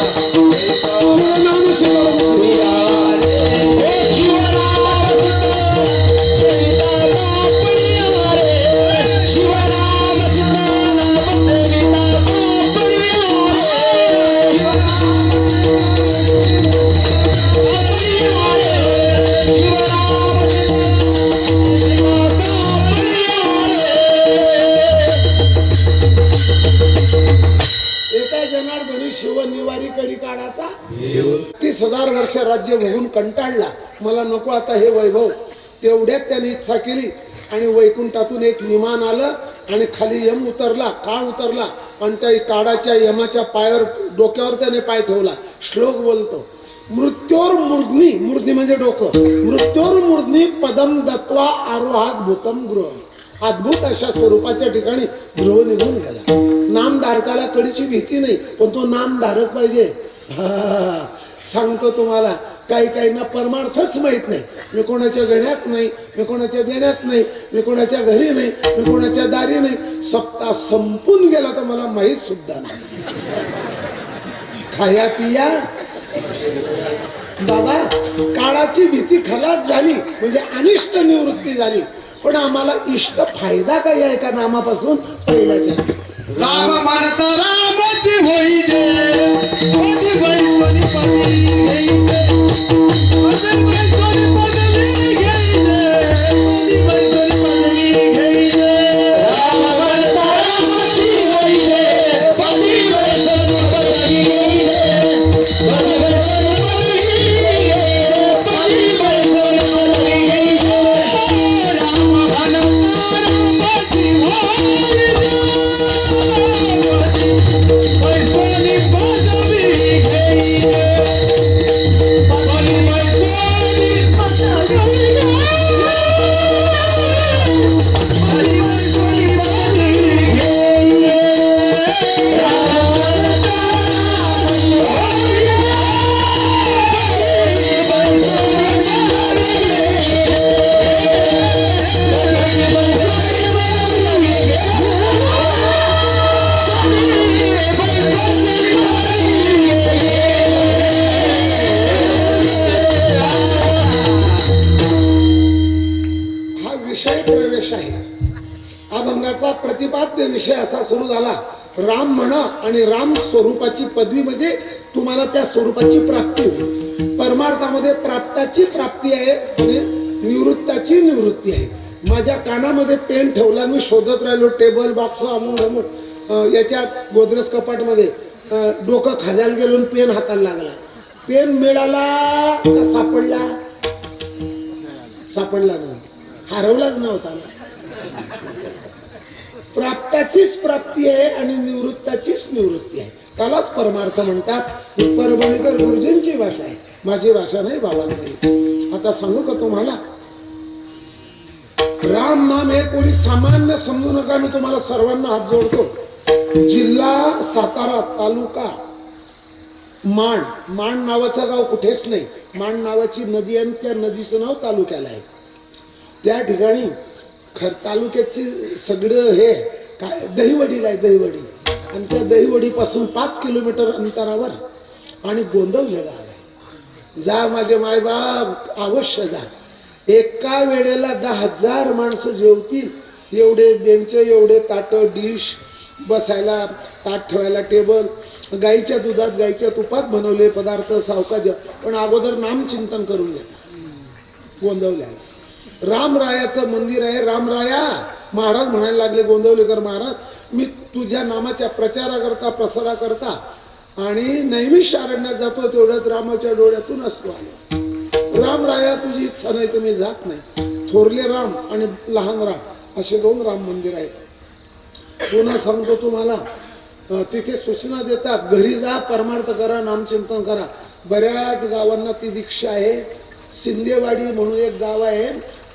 एका जनार्दनी शिव निवारी कडी काढाचा 30,000 वर्ष राज्य बघून कंटाळला, मला नको आता हे वैभव. तेवढ्यात त्याने इच्छा केली आणि वैकुंठातून एक विमान आलं आणि खाली यम उतरला, काळ उतरला आणि त्या काळाच्या यमाच्या पायावर डोक्यावर त्याने पाय ठेवला. श्लोक बोलतो, मृत्योर मूर्ध्नी, मूर्ध्नी म्हणजे डोकं, मृत्योर मूर्ध्नी पदम दत्वा आरोहात भूतम गृह. अद्भुत अशा स्वरूपाच्या ठिकाणी गृह निघून गेला. नामधारकाला कडीची भीती नाही, पण तो नामधारक पाहिजे. सांगतो तुम्हाला, काही काहींना परमार्थच माहित नाही. मी कोणाच्या गण्यात नाही, मी कोणाच्या देण्यात नाही, मी कोणाच्या घरी नाही, मी कोणाच्या दारी नाही. सप्ताह संपून गेला तर मला माहित सुद्धा नाही. खाया पिया बाबा, काळाची भीती खलास झाली म्हणजे अनिष्ट निवृत्ती झाली. पण आम्हाला इष्ट फायदा काही आहे का नामापासून? पहिल्याच्या राम म्हणता रामाची होई जय, पदी बैसोनी पदवी घेई जय, पदी बैसोनी पदवी घेई जय, पदी बैसोनी पदवी घेई जय. राम म्हणता रामाची होई जय, पदी बैसोनी पदवी घेई जय, पदी बैसोनी पदवी घेई जय, पदी बैसोनी पदवी घेई जय. राम म्हणता रामाची होई प्रतिपाद्य विषय असा सुरू झाला. राम म्हणा आणि राम स्वरूपाची पदवी म्हणजे तुम्हाला त्या स्वरूपाची प्राप्ती होईल. परमार्थामध्ये प्राप्ताची प्राप्ती आहे आणि निवृत्ताची निवृत्ती आहे. माझ्या कानामध्ये पेन ठेवला, मी शोधत राहिलो टेबल बॉक्स आणून याच्यात गोदरेज कपाटमध्ये, डोकं खाजायला गेलो, पेन हाताला लागला. पेन मिळाला का सापडला? सापडला नाही, हरवलाच नव्हता. प्राप्ताचीच प्राप्ती आहे आणि निवृत्ताचीच निवृत्ती आहे. त्यालाच परमार्थ म्हणतात. ही परभणीकर गुरुजींची भाषा आहे, माझी भाषा नाही बाबांनी. आता सांगू का तुम्हाला, राम नाम हे कोणी सामान्य समजू नका. मी तुम्हाला सर्वांना हात जोडतो. जिल्हा सातारा, तालुका माण. माण नावाचं गाव कुठेच नाही. माण नावाची नदी आणि त्या नदीचं नाव तालुक्याला आहे. त्या ठिकाणी तालुक्याची सगळं हे काय दहीवडीला आहे, दहीवडी. आणि त्या दहीवडी पासून 5 किलोमीटर अंतरावर आणि गोंदवलेला आहे. जा माझे मायबाप, अवश्य जा. एका वेळेला 10,000 माणसं जेवतील. एवढे बेंच, एवढे ताट, डिश, बसायला ताट ठेवायला टेबल, गाईच्या दुधात गाईच्या तुपात बनवले पदार्थ, सावकाश. पण अगोदर नामचिंतन करून घेतात गोंदवल्याला. रामरायाचं मंदिर आहे. रामराया महाराज म्हणायला लागले, गोंदवलेकर महाराज, मी तुझ्या नामाच्या प्रचाराकरता, प्रसाराकरता आणि नैमिषारण्यात जातो, तेवढ्याच रामाच्या डोळ्यातून असतो आले. रामराया तुझी इच्छा नाही तर मी जात नाही. थोरले राम आणि लहान राम असे 2 राम मंदिर आहेत. पुन्हा सांगतो तुम्हाला, तिथे सूचना देतात, घरी जा, परमार्थ करा, नामचिंतन करा. बऱ्याच गावांना ती दीक्षा आहे. सिंदेवाडी म्हणून एक गाव आहे,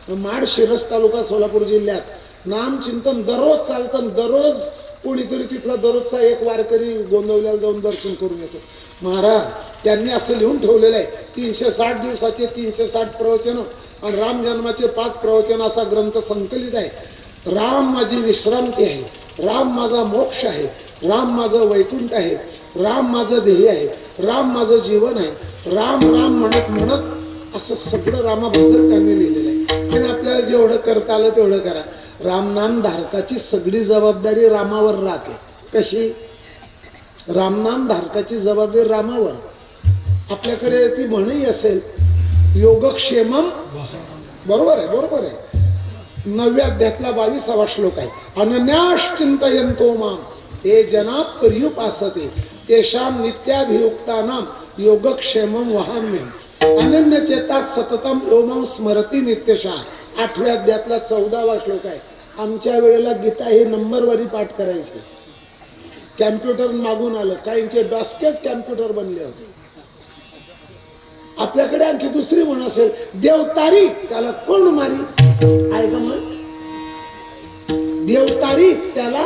माड शिरस तालुका, सोलापूर जिल्ह्यात. नामचिंतन दररोज चालतं. दररोज कोणीतरी तिथला दररोजचा एक वारकरी गोंदवल्याला जाऊन दर्शन करून येतो. महाराज त्यांनी असं लिहून ठेवलेलं आहे, 360 दिवसाचे 360 प्रवचन आणि राम जन्माचे 5 प्रवचन असा ग्रंथ संकलित आहे. राम माझी विश्रांती आहे, राम माझा मोक्ष आहे, राम माझं वैकुंठ आहे, राम माझं ध्येय आहे, राम माझं जीवन आहे. राम राम म्हणत म्हणत असं सगळं रामाबद्दल त्यांनी लिहिलेलं आहे. आणि आपल्याला जेवढं करता आलं तेवढं करा. रामनाम धारकाची सगळी जबाबदारी रामावर राहते. कशी? रामनाम धारकाची जबाबदारी रामावर. आपल्याकडे ती म्हणही असेल, योगक्षेमम, बरोबर आहे, बरोबर आहे. 9व्या अध्यायातला 22वा श्लोक आहे. अनन्यास चिंतयन्तो माम हे जना पर्युपासते तेषां नित्याभियुक्तानां योगक्षेमं वहाम्यहम्. अनन्यचेता सततम योमं स्मरती नित्यशः. 8व्या अध्यायातला 14वा श्लोक आहे. आमच्या वेळेला गीता हे नंबरवारी पाठ करायची. कॅम्प्युटर मागून आलं, काहींचे डॉस्केच कॅम्प्युटर बनले होते. आपल्याकडे आणखी दुसरी म्हण असेल, देवतारी त्याला कोण मारी. ऐका मग, देवतारी त्याला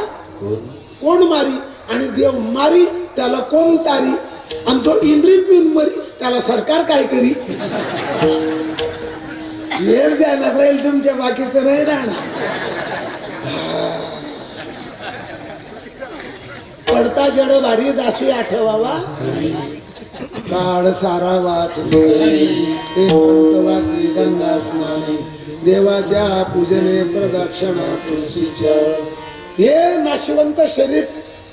कोण मारी आणि देव मारी त्याला कोण तारी. आणि जो इंद्रिय पिऊन मरी त्याला सरकार काय करी. हेच द्यायला राहील तुमच्या, बाकीचं नाही राहणार. पडता जड भारी दासी आठवावा काळ सारा वाचवासी गंगा स्नाने देवाच्या पूजने प्रदक्षिणा तुळशीच्या. हे नाशवंत शरीर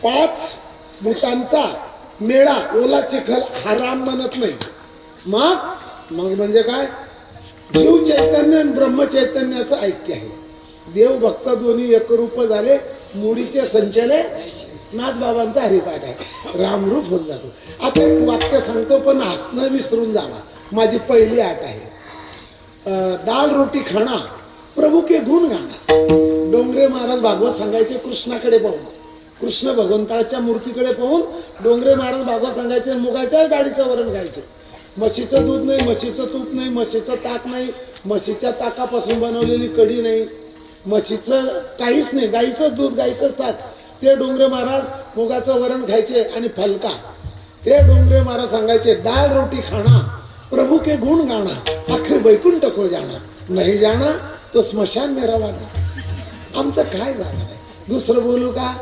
5 भूतांचा मेळा ओला चिखल हा राम म्हणत नाही. मग म्हणजे काय, जीव चैतन्य आणि ब्रह्म चैतन्याचं ऐक्य आहे. देव भक्त दोन्ही एकरूप झाले. मुडीचे संचले नाथबाबांचा हरिपाठ आहे. रामरूप होऊन जातो. आता एक वाक्य सांगतो पण हसणं विसरून जावा. माझी पहिली आट आहे. दाल रोटी खाना प्रभू के गुण गाना. डोंगरे महाराज भागवत सांगायचे कृष्णाकडे पाहून, कृष्ण भगवंताच्या मूर्तीकडे पाहून डोंगरे महाराज भागवत सांगायचे. मुगाच्या डाळीचं वरण खायचे. म्हशीचं दूध नाही, म्हशीचं तूप नाही, म्हशीचं ताक नाही, म्हशीच्या ताकापासून बनवलेली कढी नाही, म्हशीचं काहीच नाही, गाईचं दूध गाईचंच ताक. ते डोंगरे महाराज मुगाचं वरण खायचे आणि फलका. ते डोंगरे महाराज सांगायचे दाल रोटी खाना प्रभू के गुण गाना आखिर वैकुंठ को जाना नाही जाना तो स्मशान में रवाना. आमचं काय झालं आहे. दुसरं बोलू का.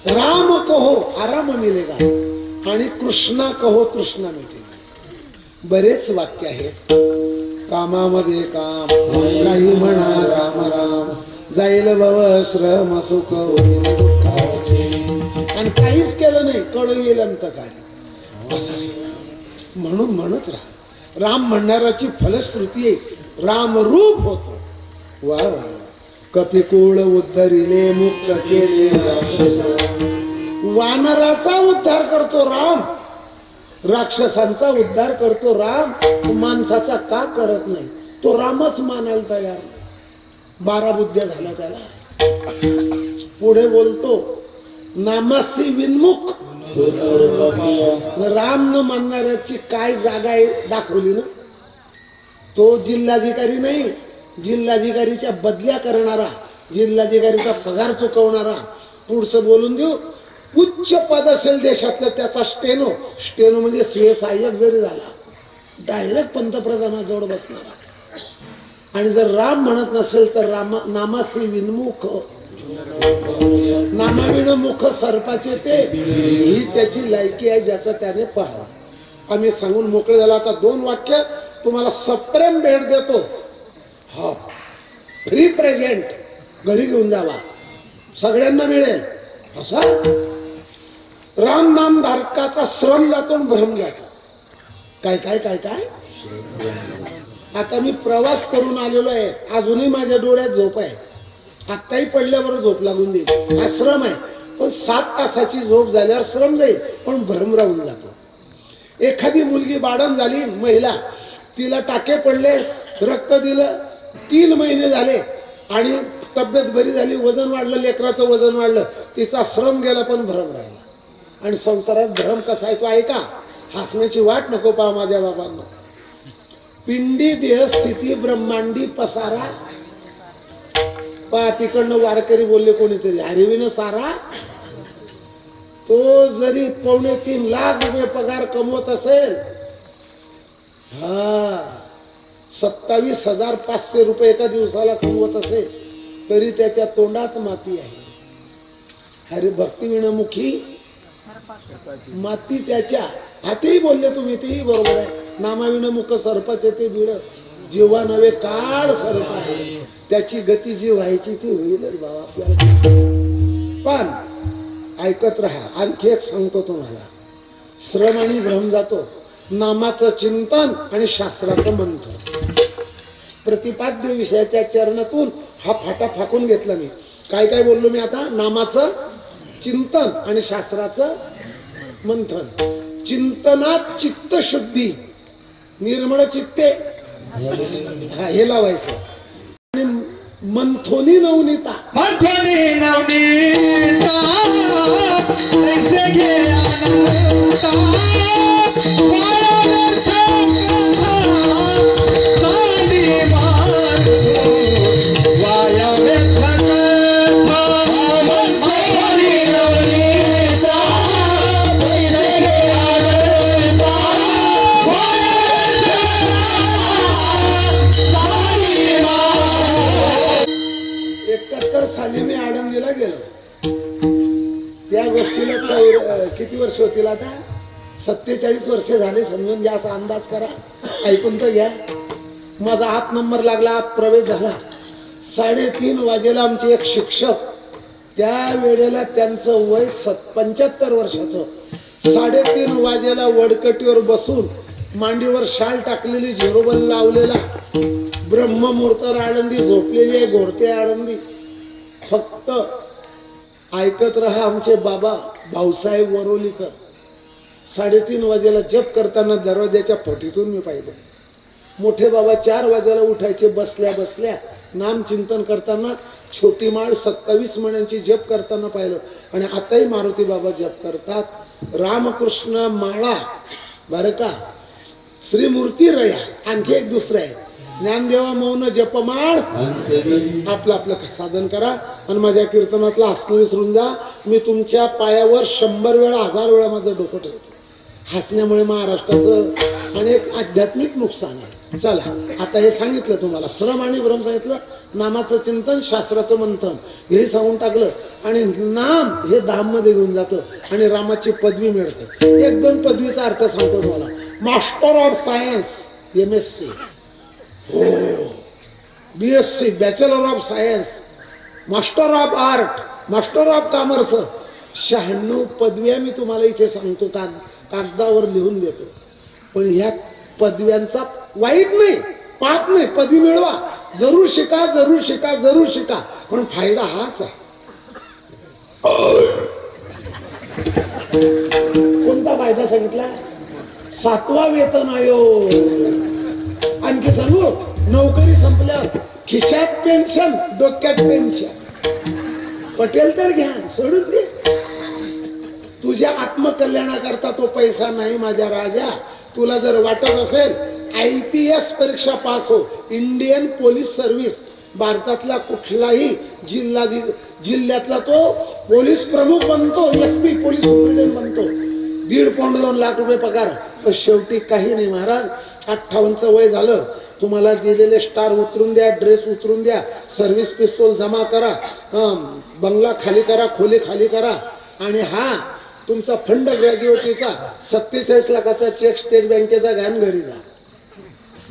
राम कहो आराम मिलेगा आणि कृष्णा कहो तृष्णा मिटेगा. बरेच वाक्य आहेत. कामामध्ये काम काही म्हणा राम राम जाईल भव श्रम सुख आणि काहीच केलं नाही कळू येईल अंत काय. म्हणून म्हणत राहा. राम म्हणणाराची फलश्रुती आहे रामरूप होतो. वा वा. कपिकुळ उद्धरिले मुक्त केले वानराचा उद्धार करतो राम, राक्षसांचा उद्धार करतो राम. माणसाचा का करत नाही. तो रामच मानायला तयार नाही. 12 बुद्ध्या झाला त्याला. पुढे बोलतो नामासी विनमुख. राम न मानणाऱ्याची काय जागा आहे दाखवली ना. तो जिल्हाधिकारी नाही, जिल्हाधिकारीच्या बदल्या करणारा, जिल्हाधिकारीचा पगार चुकवणारा. पुढचं बोलून देऊ. उच्च पद असेल देशातलं त्याचा स्टेनो म्हणजे स्वीय सहाय्यक जरी झाला डायरेक्ट पंतप्रधानाजवळ बसणारा. आणि जर राम म्हणत नसेल तर नामासी विनमुख. नामाविनमुख सर्पाचे ते ही त्याची लायकी आहे ज्याचा त्याने पाहावा. आम्ही सांगून मोकळे झाला. आता 2 वाक्य तुम्हाला सप्रेम भेट देतो. हा फ्री प्रेझेंट घरी घेऊन जावा, सगळ्यांना मिळेल. असा राम नाम धारकाचा श्रम जातो आणि भ्रम जातो. काय काय काय काय. आता मी प्रवास करून आलेलो आहे. अजूनही माझ्या डोळ्यात झोप आहे. आत्ताही पडल्यावर झोप लागून देईल. हा श्रम आहे. पण 7 तासाची झोप झाल्यावर श्रम जाईल पण भ्रम राहून जातो. एखादी मुलगी बाळंत झाली महिला, तिला टाके पडले, रक्त दिलं, 3 महिने झाले आणि तब्येत बरी झाली, वजन वाढलं, लेकराचं वजन वाढलं, तिचा श्रम गेला पण भ्रम राहिला. आणि संसारात भ्रम कसा आहे तो ऐका. हसण्याची वाट नको पहा माझ्या बाबांना. पिंडी देह स्थिती ब्रह्मांडी पसारा. पहा तिकडनं वारकरी बोलले कोणीतरी हरिविन सारा. तो जरी 2.25 लाख रुपये पगार कमवत असेल, 27,500 रुपये एका दिवसाला कमवत असेल तरी त्याच्या तोंडात माती आहे. हरिभक्ती विणमुखी माती त्याच्या हातीही बोलले तुम्ही, तेही बरोबर आहे. नामाविनमुख सर्पाचे ते बिड जीवा नव्हे काळ सर्प आहे. त्याची गती जी व्हायची ती होईलच बाबा आपल्याला. पण ऐकत राहा. आणखी एक सांगतो तुम्हाला. श्रम आणि भ्रम जातो. नामाचं चिंतन आणि शास्त्राचं मंथन. प्रतिपाद्य विषयाच्या चरणातून हा फाटा फाकून घेतला मी. काय काय बोललो मी आता? नामाचं चिंतन आणि शास्त्राचं मंथन. चिंतनात चित्त शुद्धी, निर्मळ चित्ते हा हे लावायचं. आणि मंथोनी नवनीता, मंथोनी नवनीता ऐसे घे अनंता वायाव्यर्थ साली मार्ग वायाव्यर्थ मंथोनी नवनीता ऐसे घे अनंता वायाव्यर्थ साली मार्ग. 71 साली मी आळंदीला गेलो. त्या गोष्टीला किती वर्ष होतील आता? 47 वर्ष झाले समजून घ्या, असा अंदाज करा. ऐकून तर घ्या. माझा 8 नंबर लागला, आत प्रवेश झाला. 3:30 वाजेला आमचे एक शिक्षक, त्या वेळेला त्यांचं वय 75 वर्षाचं, 3:30 वाजेला वडकटीवर बसून मांडीवर शाल टाकलेली, झिरोबल लावलेला, ब्रह्ममुहूर्त आळंदी, झोपलेली आहे घोरते आळंदी. फक्त ऐकत रहा. आमचे बाबा भाऊसाहेब वरोलीकर 3:30 वाजेला जप करताना दरवाजाच्या फटीतून मी पाहिलं. मोठे बाबा 4 वाजेला उठायचे, बसल्या बसल्या नाम चिंतन करताना छोटी माळ 27 महिन्यांची जप करताना पाहिलं. आणि आताही मारुती बाबा जप करतात. रामकृष्ण माळा बरं का, श्रीमूर्ती रया. आणखी एक दुसरं आहे, ज्ञानदेवा मौन जपमाळ. आपलं आपलं साधन करा आणि माझ्या कीर्तनातला हसणं विसरून जा. मी तुमच्या पायावर 100 वेळा 1000 वेळा माझं डोकं ठेवतो. हसण्यामुळे महाराष्ट्राचं अनेक आध्यात्मिक नुकसान आहे. चला, आता हे सांगितलं तुम्हाला, श्रम आणि भ्रम सांगितलं, नामाचं चिंतन, शास्त्राचं मंथन हे सांगून टाकलं. आणि नाम हे धाम मध्ये घेऊन जातं आणि रामाची पदवी मिळते. 1-2 पदवीचा अर्थ सांगतो तुम्हाला. मास्टर ऑफ सायन्स MSc, हो, BSc bachelor of science, master of art, master of commerce, 96 पदव्या मी तुम्हाला इथे सांगतो, कागदावर लिहून देतो. पण ह्या पदव्यांचा वाईट नाही, पाप नाही. पदवी मिळवा, जरूर शिका, जरूर शिका, जरूर शिका. पण फायदा हाच आहे. कोणता फायदा सांगितला? 7वा वेतन आयोग. आणखी सांगू, नोकरी संपल्यावर खिशात पेन्शन, डोक्यात पेन्शन. पटेल तर घ्या, सोडून दे. तुझ्या आत्मकल्याणाकरता तो पैसा नाही माझ्या राजा. तुला जर वाटत असेल IPS परीक्षा पास हो, इंडियन पोलीस सर्व्हिस, भारतातला कुठलाही जिल्ह्यातला तो पोलीस प्रमुख बनतो, SP पोलीस सुप्रिटेंडेंट बनतो. 1.5 पाऊंड 2 लाख रुपये पगार. पण शेवटी काही नाही महाराज. 58चं वय झालं, तुम्हाला दिलेले स्टार उतरून द्या, ड्रेस उतरून द्या, सर्व्हिस पिस्तोल जमा करा, बंगला खाली करा, खोली खाली करा. आणि हा तुमचा फंड ग्रॅज्युएटीचा 47 लाखाचा चेक स्टेट बँकेचा घाण घरी जा.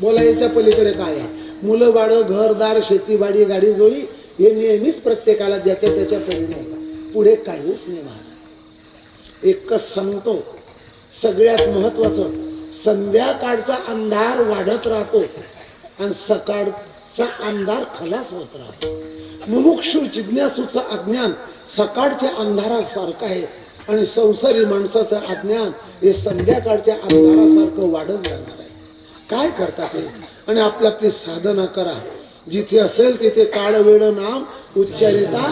बोला, याच्या पलीकडे काय आहे? मुलं बाळ, घरदार, शेतीबाडी, गाडी जोडी हे नेहमीच प्रत्येकाला ज्याच्या त्याच्या परिणाम. पुढे काहीच नाही महाराज. एकच सांगतो, सगळ्यात महत्वाचं, संध्याकाळचा अंधार वाढत राहतो आणि सकाळचा अंधार खलास होत राहतो. मुमुक्षु जिज्ञासूचं अज्ञान सकाळच्या अंधारासारखं आहे आणि संसारी माणसाचं अज्ञान हे संध्याकाळच्या अंधारासारखं वाढत जाणार आहे. काय करता ते? आणि आपली साधना करा. जिथे असेल तिथे काळ वेळ नाम उच्चारिता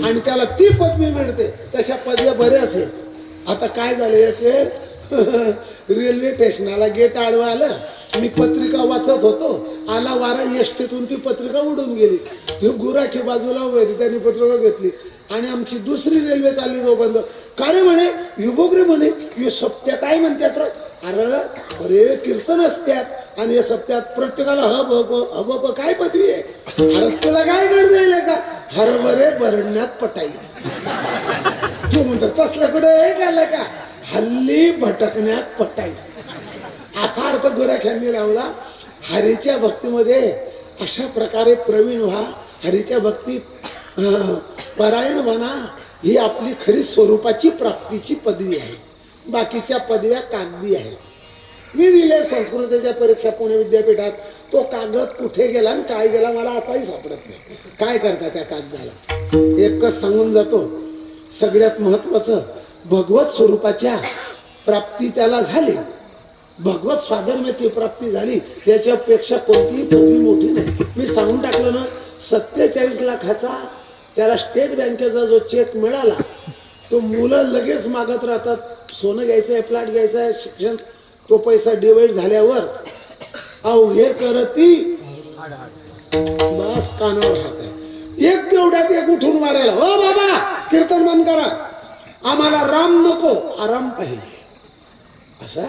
आणि त्याला ती पदवी मिळते. तशा पदव्या बऱ्याच आहेत. आता काय झालं, रेल्वे स्टेशनाला गेट आडवं आलं, मी पत्रिका वाचत होतो, आला वारा, एसटीतून ती पत्रिका उडून गेली. ती गुराखी बाजूला उभी होती, त्यांनी पत्रिका घेतली आणि आमची दुसरी रेल्वे चालली जो बंद. का रे म्हणे, युगोग्री म्हणे, यो सप्त्या काय म्हणतात? अरे कीर्तन असत्यात आणि या सप्त्यात प्रत्येकाला हब काय पदवी आहे? अरे तुला काय गड जाईल का? हरभरे भरण्यात पटाई. तू म्हणतो तसलं कुठे गेलं का? हल्ली भटकण्यात पटाई. असा अर्थ गोरख्यांनी लावला. हरीच्या भक्तीमध्ये अशा प्रकारे प्रवीण व्हा, हरीच्या भक्तीत परायण बना. ही आपली खरी स्वरूपाची प्राप्तीची पदवी आहे. बाकीच्या पदव्या कागदी आहेत. मी दिले संस्कृतीच्या परीक्षा पुणे विद्यापीठात. तो कागद कुठे गेला आणि काय गेला मला आताही सापडत नाही. काय करता त्या कागदाला? एकच सांगून जातो, सगळ्यात महत्वाचं भगवत स्वरूपाच्या प्राप्ती त्याला झाली, भगवत स्वाधर्म्याची प्राप्ती झाली. याच्यापेक्षा कोणतीही पदवी मोठी नाही. मी सांगून टाकलं ना, 47 लाखाचा त्याला स्टेट बँकेचा जो चेक मिळाला, तो मुलं लगेच मागत राहतात, सोनं घ्यायचंय, फ्लॅट घ्यायचंय, शिक्षण. तो पैसा डिवाइड झाल्यावर अवघे करती बस कानावर हात आहे. एक तेवढ्यात एक उठून मारायला, हो बाबा कीर्तन बंद करा, आम्हाला राम नको, आराम पाहिजे. असं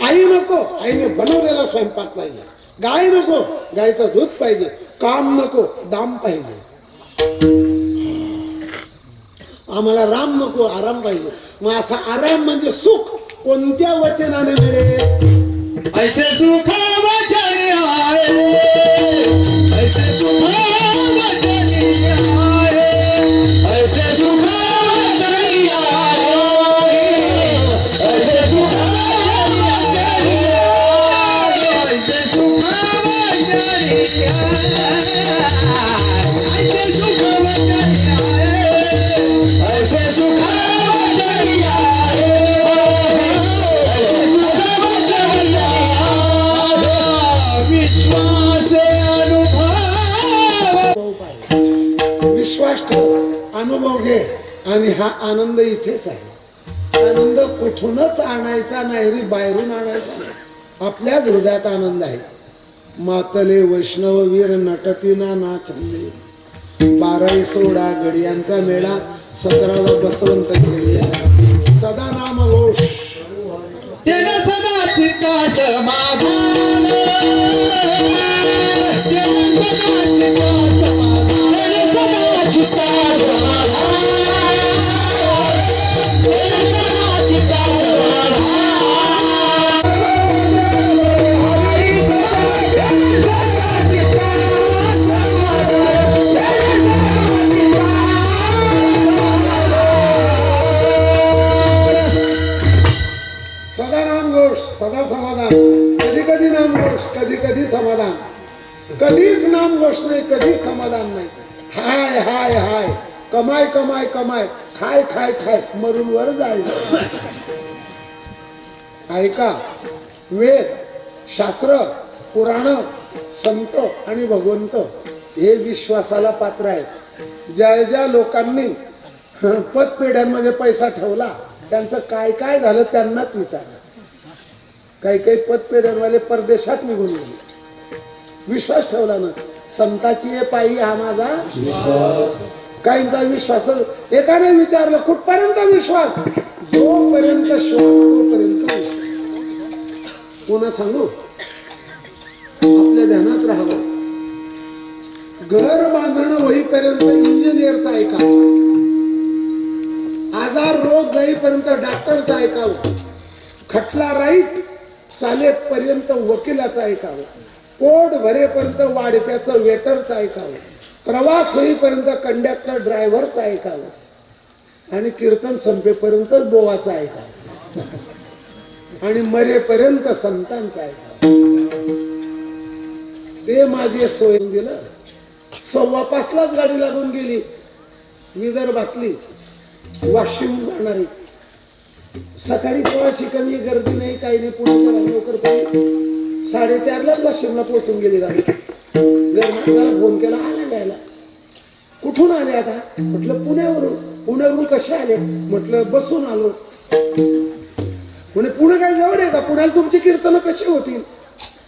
आई नको, आईने बनवलेला स्वयंपाक पाहिजे. गाय नको, गायचं दूध पाहिजे. काम नको, दाम पाहिजे. आम्हाला राम नको, आराम पाहिजे. मग असा आराम म्हणजे सुख कोणत्या वचनाने मिळेल? ऐसे सुख वचन आए, ऐसे सुख वचन आए, ऐसे सुख वचन आए, ऐसे सुख वचन आए, ऐसे सुख वचन आए, ऐसे सुख वचन आए, ऐसे सुख वचन आए, विश्वास ठेव, अनुभव घे. आणि हा आनंद इथेच आहे. आनंद कुठूनच आणायचा नाही रे, बाहेरून आणायचा नाही. आपल्याच हृदयात आनंद आहे. मातले वैष्णव वीर नटतीना ना छंदे, 12 सोडा गडियांचा मेळा, 17वा बसवंत खेळला. सदा नाम घोष, तेरा सदा चित्ता समाधान, तेरा सदा चित्ता समाधान, तेरा सदा चित्ता समाधान, तेरा सदा चित्ता सदा नाम घोष, सदा समाधान. कधी कधी नाम घोष, कधी कधी समाधान. कधीच नाम घोष नाही, कधीच समाधान नाही. हाय हाय हाय, कमाय कमाय कमाय, खाय खाय खाय, मरून वर जायचं. ऐका, वेद, शास्त्र, पुराण, संत आणि भगवंत हे विश्वासाला पात्र आहेत. ज्या ज्या लोकांनी पतपेढ्यांमध्ये पैसा ठेवला त्यांचं काय काय झालं त्यांनाच विचारलं. काही काही पतपेढ्यांवाले परदेशात निघून गेले. विश्वास ठेवला ना. संताची पायी हा माझा विश्वास. काहींचा विश्वास एकाने विचारलं कुठपर्यंत विश्वास? जोपर्यंत श्वास तोपर्यंत विश्वास. पुन्हा सांगू, आपल्या ध्यानात राहावं. घर बांधणं होईपर्यंत इंजिनियरचं ऐकावं, आजार रोग जाईपर्यंत डॉक्टरचं ऐकावं, खटला राईट चालेपर्यंत वकिलाचं ऐकावं, पोट भरेपर्यंत वाढप्याचं वेटरचं ऐकावं, प्रवास होईपर्यंत कंडक्टर ड्रायव्हरचं ऐकावं आणि कीर्तन संपेपर्यंत बोवाचं ऐकावं आणि मरेपर्यंत संतांचं ऐकावं. ते माझे सोय दिलं. 5:15लाच गाडी लागून गेली विदर्भातली, वाशिम जाणारी. सकाळी प्रवासी कमी, गर्दी नाही, काही नाही. पुण्याच्या लवकर पडली. 4:30लाच वाशिमला पोहोचून गेली गाडी. मला फोन केला, आला घ्यायला. कुठून आले आता? म्हटलं पुण्यावरून. पुण्यावरून कसे आले? म्हटलं बसून आलो. म्हणे पुणे काय जवळ आहे का? पुण्याला तुमची कीर्तन कशी होतील?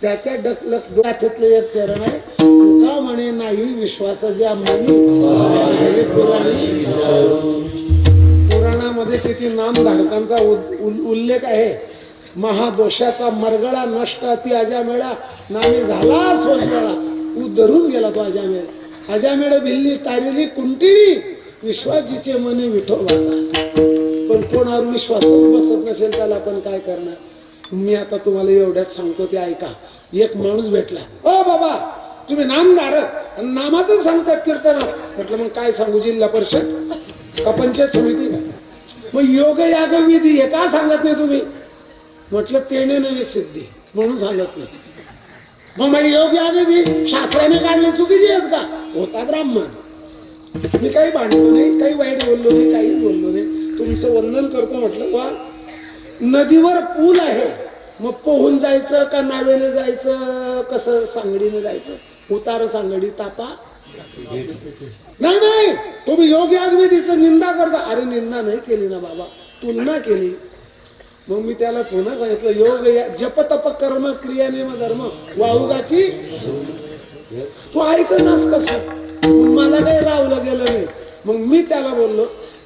त्याच्या डोक्यातले एक चरण आहे, तुका म्हणे नाही विश्वासाच्या मनी. पुराणामध्ये किती नामधारकांचा उल्लेख आहे. महादोषाचा मरगळा नष्ट अति अजामेळा, नामे झाला सोजवळा. तू धरून गेला तो अजामेळ. अजामेळ भिल्ली तारिली कुंटिळी, विश्वाजीचे मने विठोबाचा. पण कोणावर विश्वास बसत नसेल त्याला आपण काय करणार? मी आता तुम्हाला एवढ्याच सांगतो, ते ऐका. एक माणूस भेटला, ओ बाबा तुम्ही नामधारक, नामाचं सांगतात कीर्तन. म्हटलं मग काय सांगू, जिल्हा परिषद का पंचायत समिती? मग योग याग विधी हे का सांगत नाही तुम्ही? म्हटलं तेने नवी सिद्धी म्हणून सांगत नाही. मग योग याग शास्त्राने काढले चुकीचे आहेत का? होता ब्राह्मण. मी काही भांडलो नाही, काही वाईट बोललो नाही, काहीच बोललो नाही. तुमचं वंदन करतो म्हटलं. वा नदीवर पूल आहे, मग पोहून जायचं का नावेने जायचं, कसं सांगडीने जायचं? उतार सांगडी तापा नाही नाही. तुम्ही योग यागविधीचं निंदा करता. अरे निंदा नाही केली ना बाबा, तुलना केली. मग मी त्याला पुन्हा सांगितलं योग जप तप कर्म क्रिया नियम धर्म वाहुगाची तू ऐकनास कसं? मला काही रावलं गेलं नाही. मग मी त्याला बोललो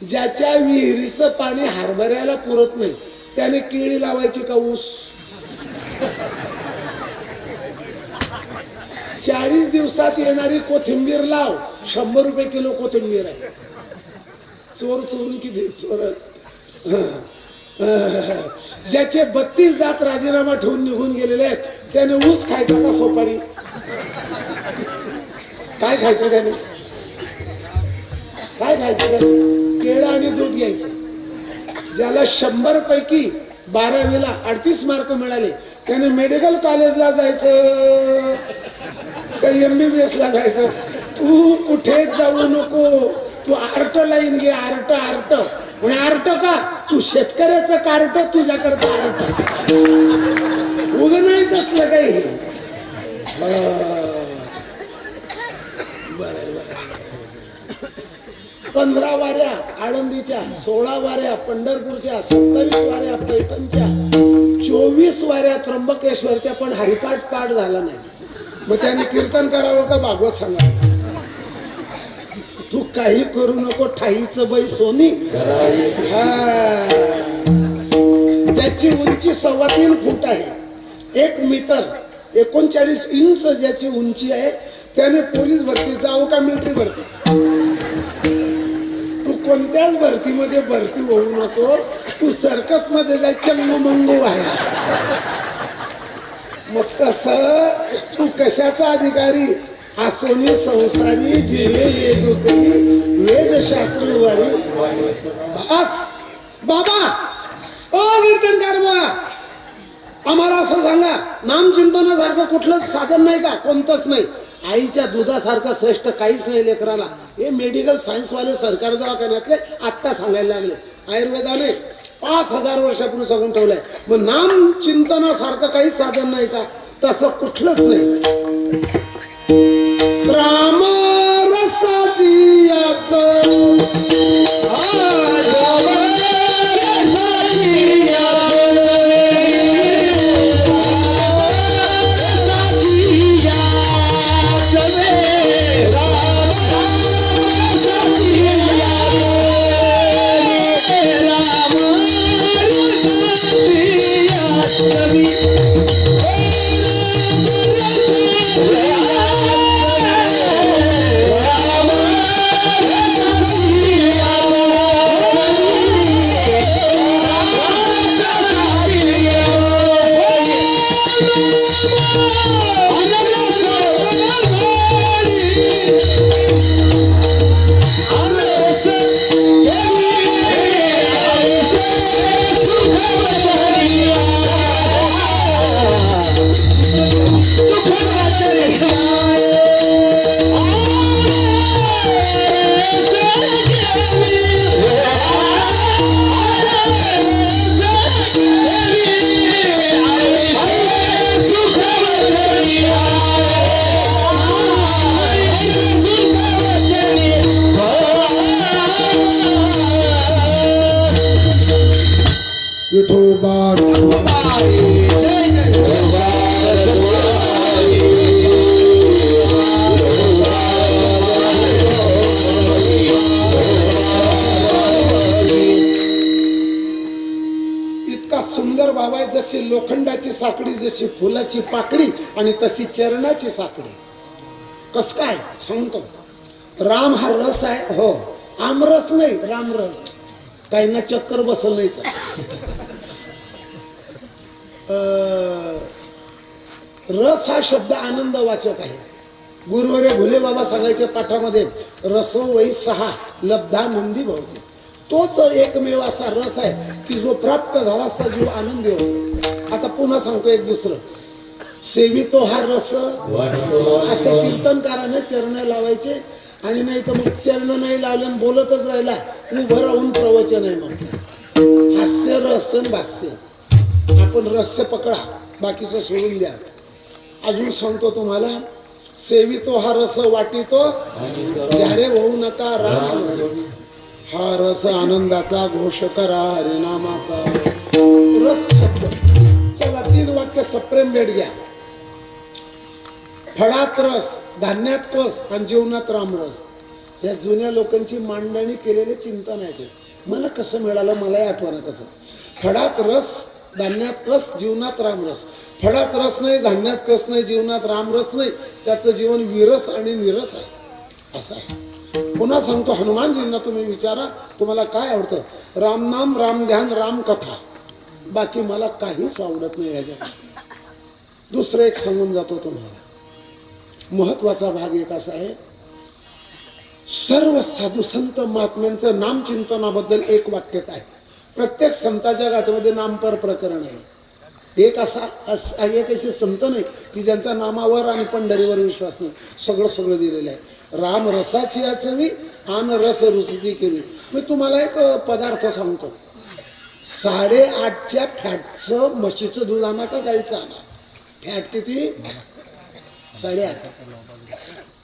ज्याच्या विहिरीचं पाणी हरभऱ्याला पुरत नाही त्याने केळी लावायची का ऊस? 40 दिवसात येणारी कोथिंबीर लाव. 100 रुपये किलो कोथिंबीर आहे. चोर चोरून किती चोर. ज्याचे 32 दात राजीनामा ठेवून निघून गेलेले आहेत त्याने ऊस खायचा का सोपारी? काय खायचं त्याने? काय खायचं त्याने? केळं आणि दूध घ्यायचं. ज्याला 100 पैकी 12वीला 38 मार्क मिळाले त्याने मेडिकल कॉलेजला जायचं का MBBS ला जायचं? तू कुठे जाऊ नको. तू आर्ट लाईन घे. आर्ट आर्ट म्हणजे आर्ट का? तू शेतकऱ्याचं कार्ट तुझ्याकरता आर्ट उग नाही तसलं काही. बरं 15 वाऱ्या आळंदीच्या, 16 वाऱ्या पंढरपूरच्या, 27 वाऱ्या पैठणच्या, 24 वाऱ्या त्र्यंबकेश्वरच्या, पण हरिपाठ पाठ झाला नाही. मग त्याने कीर्तन करावं का भागवत सांगावं? तू काही करू नको. ठाईचं बाई सोनी. ज्याची उंची 3.25 फूट आहे, 1 मीटर 39 इंच ज्याची उंची आहे त्याने पोलीस भरती जाऊ का मिलिटरी भरती? तू कोणत्याच भरतीमध्ये भरती होऊ नको. तू सर्कस मध्ये जाय चंगू मंगू आहे. मग कस तू कशाचा अधिकारी? आसोनी संसारी जिवे वेदशास्त्री वारी. बस बाबा ओ कीर्तनकार बाबा आम्हाला असं सांगा, नामचिंतनासारखं कुठलंच साधन नाही का? कोणतंच नाही. आईच्या दुधासारखं श्रेष्ठ काहीच नाही लेकराला. हे मेडिकल सायन्स वाले सरकार दवाखान्यातले आत्ता सांगायला लागले. आयुर्वेदाने 5000 वर्षापूर्वी सांगून ठेवलंय. मग नाम चिंतनासारखं काही साधन नाही का? तसं कुठलंच नाही. राम रसाची याच जशी लोखंडाची साखळी, जशी फुलाची पाकळी आणि तशी चरणाची साखळी. कस काय सांगतो. राम हा रस आहे. हो आमरस नाही, रामरस. काहींना चक्कर बसल नाही तर. रस हा शब्द आनंदवाचक आहे. गुरुवर्य भुले बाबा सांगायचे पाठामध्ये रसो वै 6 लब्धा नंदी भवती. तोच एकमेव असा रस आहे की जो प्राप्त झाला असता जीव आनंदी होतो. आता पुन्हा सांगतो एक दुसरं, सेवितो हा रस असे कीर्तनकाराने चरण लावायचे आणि नाही तर मग चरण नाही लावले बोलतच राहिला उभं राहून प्रवचन आहे. मग हास्य रस भास्य, आपण रस्य पकडा, बाकीचं सोडून द्या. अजून सांगतो तुम्हाला, सेवितो हा रस वाटितो घ्यारे होऊ नका राम, हा रस आनंदाचा घोष करा हरिनामाचा. रस शब्द, चला 3 वाक्य सप्रेम भेट घ्या. फळात रस, धान्यात कस आणि जीवनात रामरस. या जुन्या लोकांची मांडणी केलेले चिंतन आहे ते. मला कसं मिळालं मलाही आठवण कसं. फळात रस, धान्यात कस, जीवनात रामरस. फळात रस नाही, धान्यात कस नाही, जीवनात रामरस नाही, त्याचं जीवन विरस आणि निरस आहे असं आहे. पुन्हा सांगतो, हनुमानजींना तुम्ही विचारा तुम्हाला काय आवडतं. रामनाम, रामध्यान, रामकथा, बाकी मला काहीच आवडत नाही याच्यात. दुसरं एक सांगून जातो तुम्हाला, महत्वाचा भाग एक असा आहे, सर्व साधू संत महात्म्यांचं नामचिंतनाबद्दल एक वाक्यता आहे. प्रत्येक संताच्या गाठीमध्ये नामपर प्रकरण आहे. एक असे संत नाही की ज्यांच्या नामावर आणि पंढरीवर विश्वास नाही. सगळं दिलेलं आहे. राम रसाची आचवी आन रस रुचती केली. मी तुम्हाला एक पदार्थ सांगतो, 8.5च्या फॅटचं म्हशीचं दूध आणा का गाईचं आणा. फॅट किती? 8.5.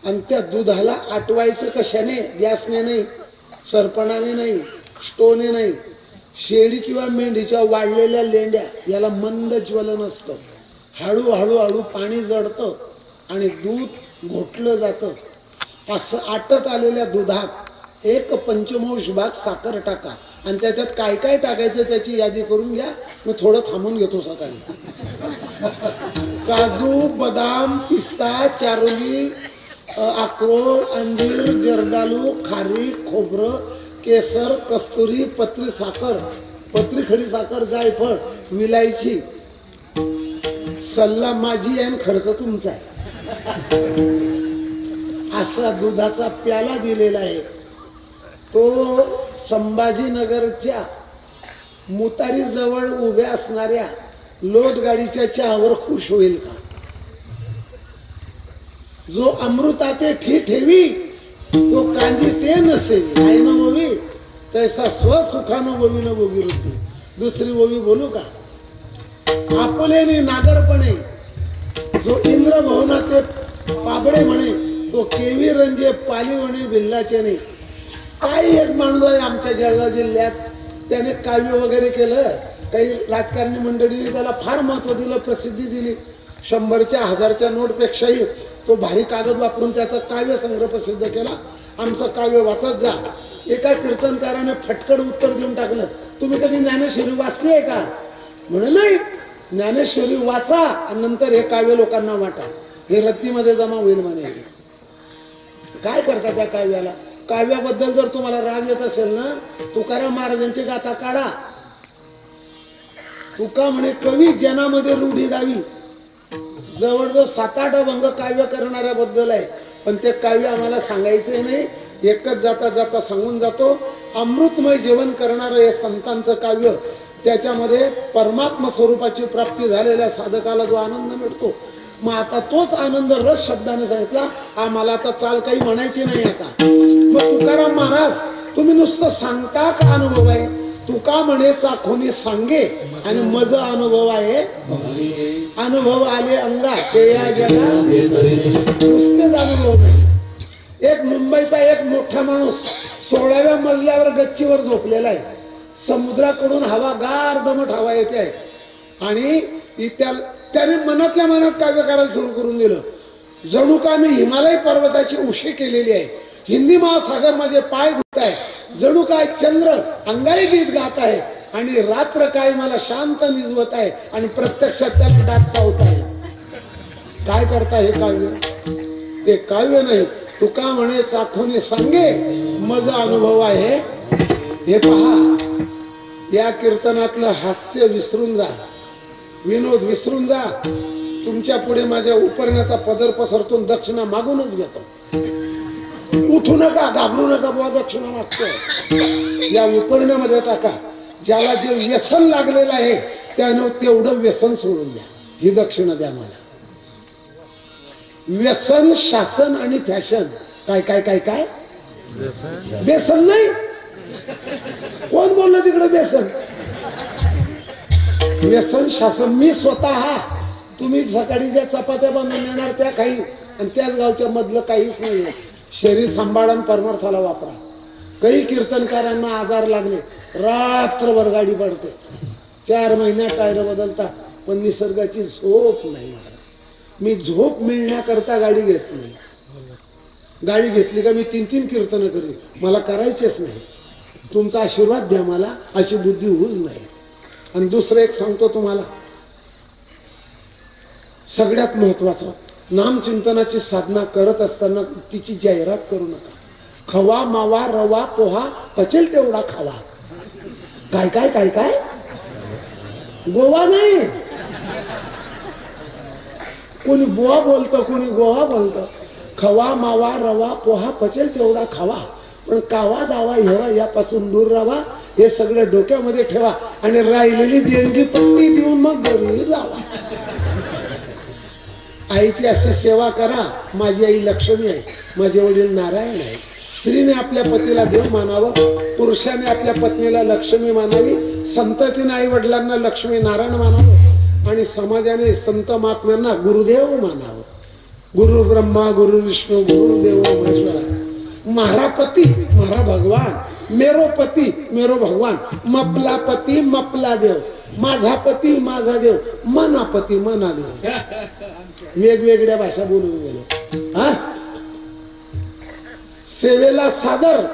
आणि त्या दुधाला आटवायचं कशाने? गॅसने नाही, सरपणाने नाही, स्टोने नाही, शेळी किंवा मेंढीच्या वाढलेल्या लेंड्या, याला मंद ज्वलन असतं. हळूहळू पाणी जडतं आणि दूध घोटलं जातं. असं आटत आलेल्या दुधात 1/5 भाग साखर टाका आणि त्याच्यात काय काय टाकायचं त्याची यादी करून घ्या. मी थोडं थांबून घेतो सकाळी. काजू, बदाम, पिस्ता, चारोली, अक्रोड, अंजीर, जर्दालू, खारीक, खोबरं, केसर, कस्तुरी, पत्री साखर, पत्री खडी साखर, जायफळ, विलायची. सल्ला माझी आहे आणि खर्च तुमचा आहे. असा दुधाचा प्याला दिलेला आहे. तो संभाजीनगरच्या मुतारी जवळ उभ्या असणाऱ्या लोटगाडीच्या चहावर खुश होईल का? जो अमृताते ठी ठेवी तो कांजी ते नसेवी, आहे ना ओवी, तैसा स्वसुखानं ओवी न भोगी वृत्ती. दुसरी ओवी बोलू का? आपुलेनी नागरपणे जो इंद्र भवनाचे पाबडे म्हणे तो केवी रंजे पाली म्हणे भिल्लाचे नाही. काही एक माणूस आहे आमच्या जळगाव जिल्ह्यात, त्याने काव्य वगैरे केलं. काही राजकारणी मंडळींनी त्याला फार महत्व दिलं, प्रसिद्धी दिली. 100च्या 1000च्या नोटपेक्षाही तो भारी कागद वापरून त्याचा काव्य संग्रह प्रसिद्ध केला. आमचं काव्य वाचत जा. एका कीर्तनकाराने फटकड उत्तर देऊन टाकलं, तुम्ही कधी ज्ञानेश्वरी वाचली आहे का? म्हणे नाही. ज्ञानेश्वरी वाचा आणि नंतर हे काव्य लोकांना वाटा, हे रत्तीमध्ये जमा होईल म्हणे. काय करता त्या काव्याला? काव्याबद्दल जर तुम्हाला राग येत असेल ना, तुकाराम महाराजांची गाथा काढा. तुका म्हणे कवी जनामध्ये रूढी गावी. जवळजवळ 7-8 अभंग काव्य करणाऱ्याबद्दल आहे, पण ते काव्य आम्हाला सांगायचे नाही. एकच जाता सांगून जातो, अमृतमय जीवन करणारं हे संतांचं काव्य, त्याच्यामध्ये परमात्मा स्वरूपाची प्राप्ती झालेल्या साधकाला जो आनंद मिळतो, मग आता तोच आनंद रस शब्दाने सांगितला. आम्हाला आता चाल काही म्हणायची नाही. आता मग तुकाराम महाराज, तुम्ही नुसतं सांगता का अनुभव आहे? तुका म्हणे चाखोनी सांगे आणि मज अनुभव आहे. अनुभव आले अंगा ते या जगा नुसतेच अनुभव नाही. एक मुंबईचा एक मोठा माणूस 16व्या मजल्यावर गच्चीवर झोपलेला आहे. समुद्राकडून हवा गार दमट हवा येते आहे आणि त्याने मनातल्या मनात काव्य करायला सुरू करून दिलं. जणू का मी हिमालय पर्वताची उशी केलेली आहे, हिंदी महासागर माझे पाय धुत आहे, जणू काय चंद्र अंगाई गीत गात आहे आणि रात्र काय मला शांत निजवत आहे आणि प्रत्यक्षात त्याला दात चावत आहे. काय करता हे काव्य? ते काव्य नाही. तुका म्हणे चाखोनी सांगे मज अनुभव आहे. हे पहा, या कीर्तनातलं हास्य विसरून जा, विनोद विसरून जा. तुमच्या पुढे माझ्या उपरण्याचा पदर पसरतून दक्षिणा मागूनच घेतो. उठू नका, घाबरू नका, बुवा दक्षिणा मागतोय या उपरण्यामध्ये टाका. ज्याला जे व्यसन लागलेलं आहे त्यानं तेवढं व्यसन सोडून द्या, ही दक्षिणा द्या मला. व्यसन, शासन आणि फॅशन. काय काय काय काय व्यसन नाही. कोण बोललं तिकडे व्यसन? व्यसन शासन. मी स्वतः, तुम्ही सकाळी ज्या चपात्या बनवून येणार त्या काही आणि त्याच गावच्या मधलं काहीच नाही. शरीर सांभाळून परमार्थाला वापरा. काही कीर्तनकारांना आजार लागले, रात्रभर गाडी पडते, 4 महिन्यात टायर बदलतात, पण निसर्गाची झोप नाही. मी झोप मिळण्याकरता गाडी घेत नाही. गाडी घेतली का मी 3-3 कीर्तन करीन, मला करायचेच नाही. तुमचा आशीर्वाद द्या मला, अशी बुद्धी होऊच नाही. आणि दुसरं एक सांगतो तुम्हाला, सगळ्यात महत्वाचं, नामचिंतनाची साधना करत असताना तिची जाहिरात करू नका. खवा मावा रवा पोहा पचेल तेवढा खावा. काय काय काय काय गोवा नाही. कोणी बुवा बोलतं, कोणी गोवा बोलतं. खवा मावा रवा पोहा पचेल तेवढा खावा, पण कावा दावा हेवा यापासून दूर राहा. हे सगळं डोक्यामध्ये ठेवा आणि राहिलेली देणगी पट्टी देऊन मग घरी जावा. आईची अशी सेवा करा. माझी आई लक्ष्मी आहे, माझे वडील नारायण आहे. स्त्रीने आपल्या पतीला देव मानावं, पुरुषाने आपल्या पत्नीला लक्ष्मी मानावी, संततीने आई वडिलांना लक्ष्मी नारायण मानावं आणि समाजाने संत महात्म्यांना गुरुदेव मानावं. गुरु ब्रह्मा गुरु विष्णू गुरुदेव महेश्वरा. म्हारा पती म्हारा भगवान, मेरो पती मेरो भगवान, मपला पती मपला देव, माझा पती माझा देव, मना पती मना देव. वेगवेगळ्या भाषा बोलून गेलो. हा, सेवेला सादर,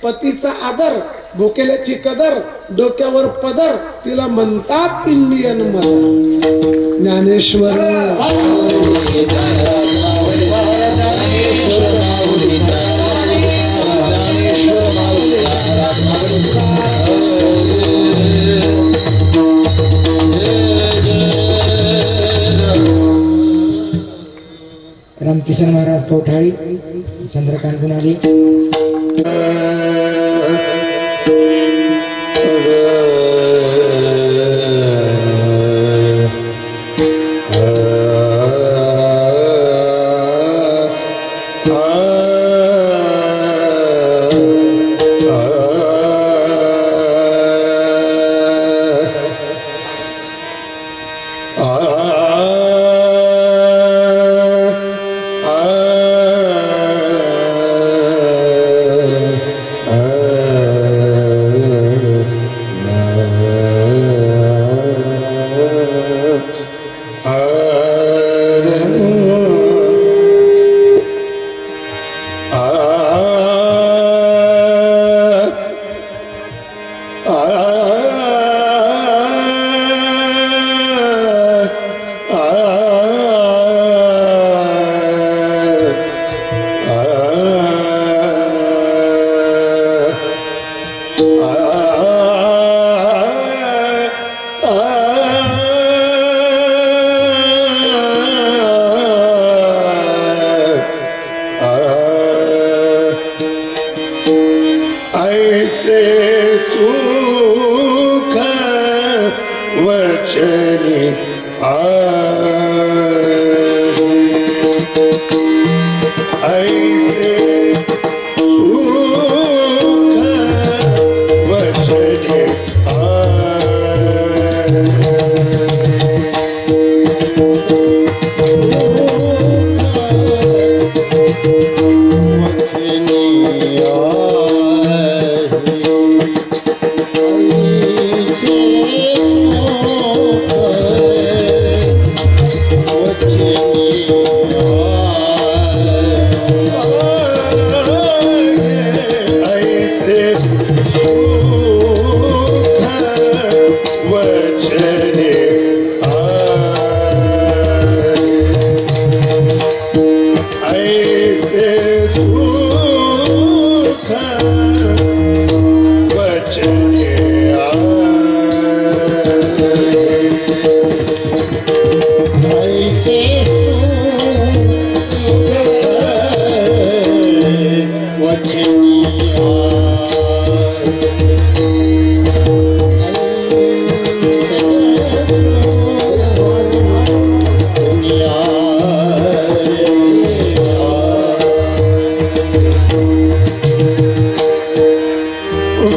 पतीचा आदर, भुकेल्याची कदर, डोक्यावर पदर, तिला म्हणतात इंडियन मदर. ज्ञानेश्वर रामकिशन महाराज कोठाळी, चंद्रकांत गुणाली.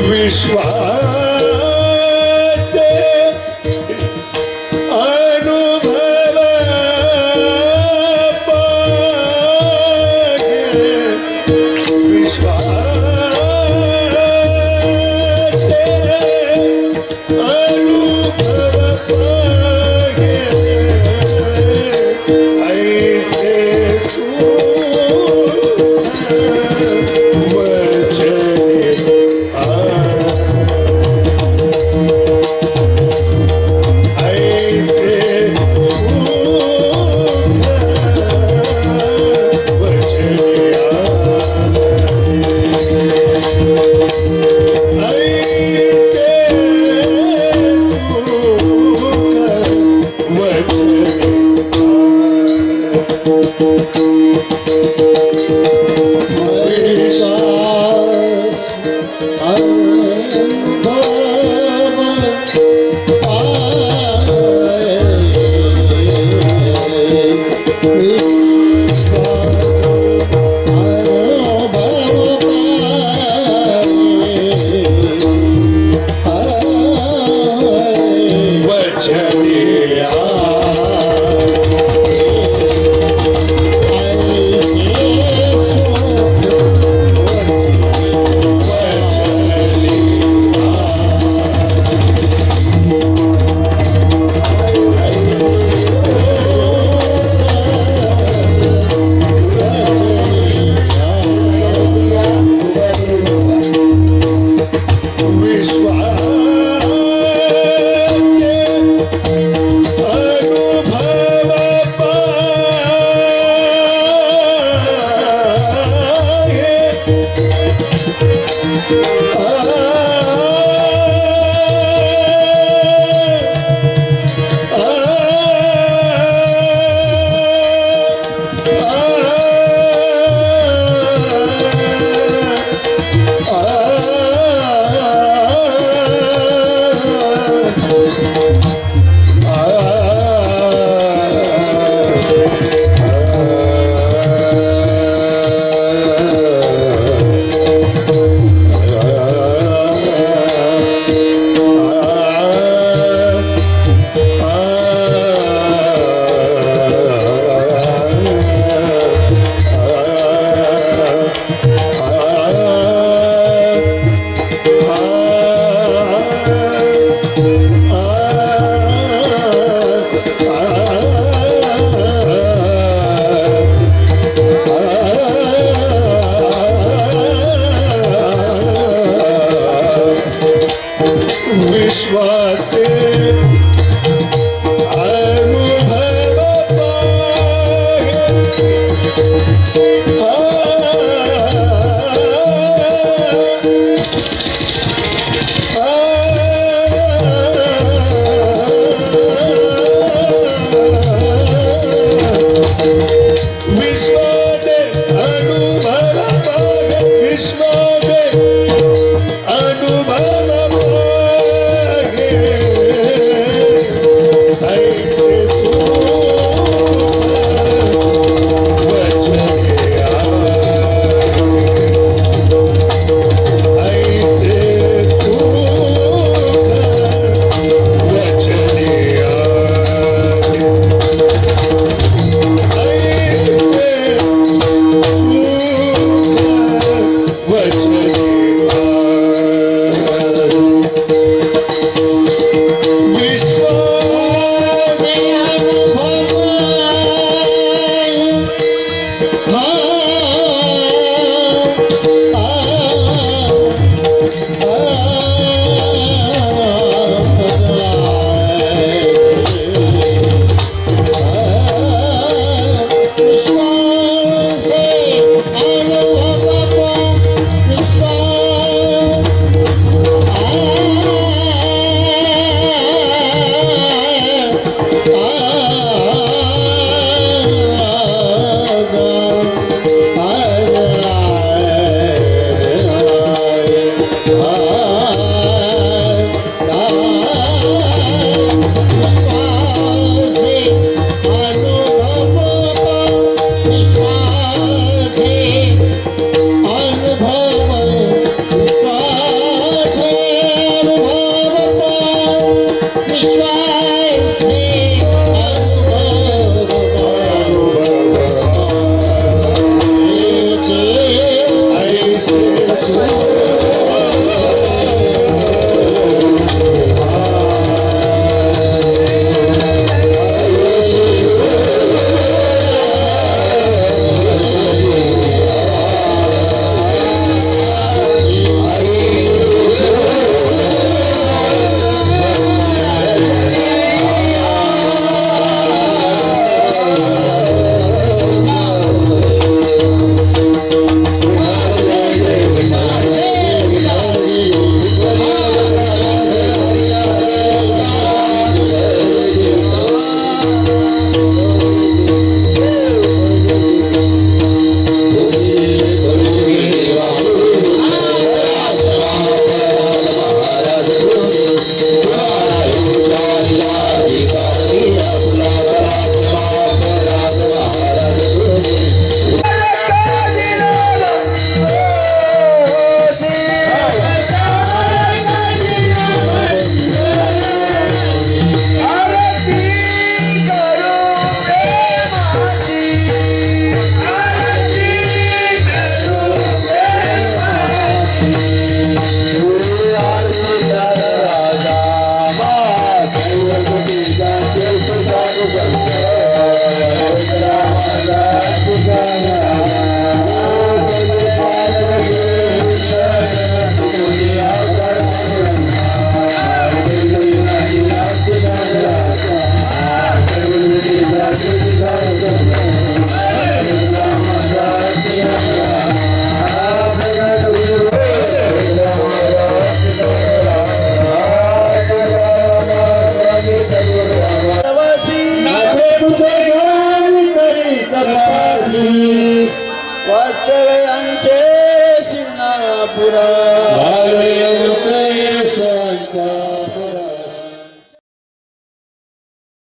विश्वास अनुभव पागे विश्वास अनुभव पागे ऐसे विश्वास अनुभव विश्वास अनुभव विश्वास अनुभव तपासी वास्तव्यांचे शिवनापुरा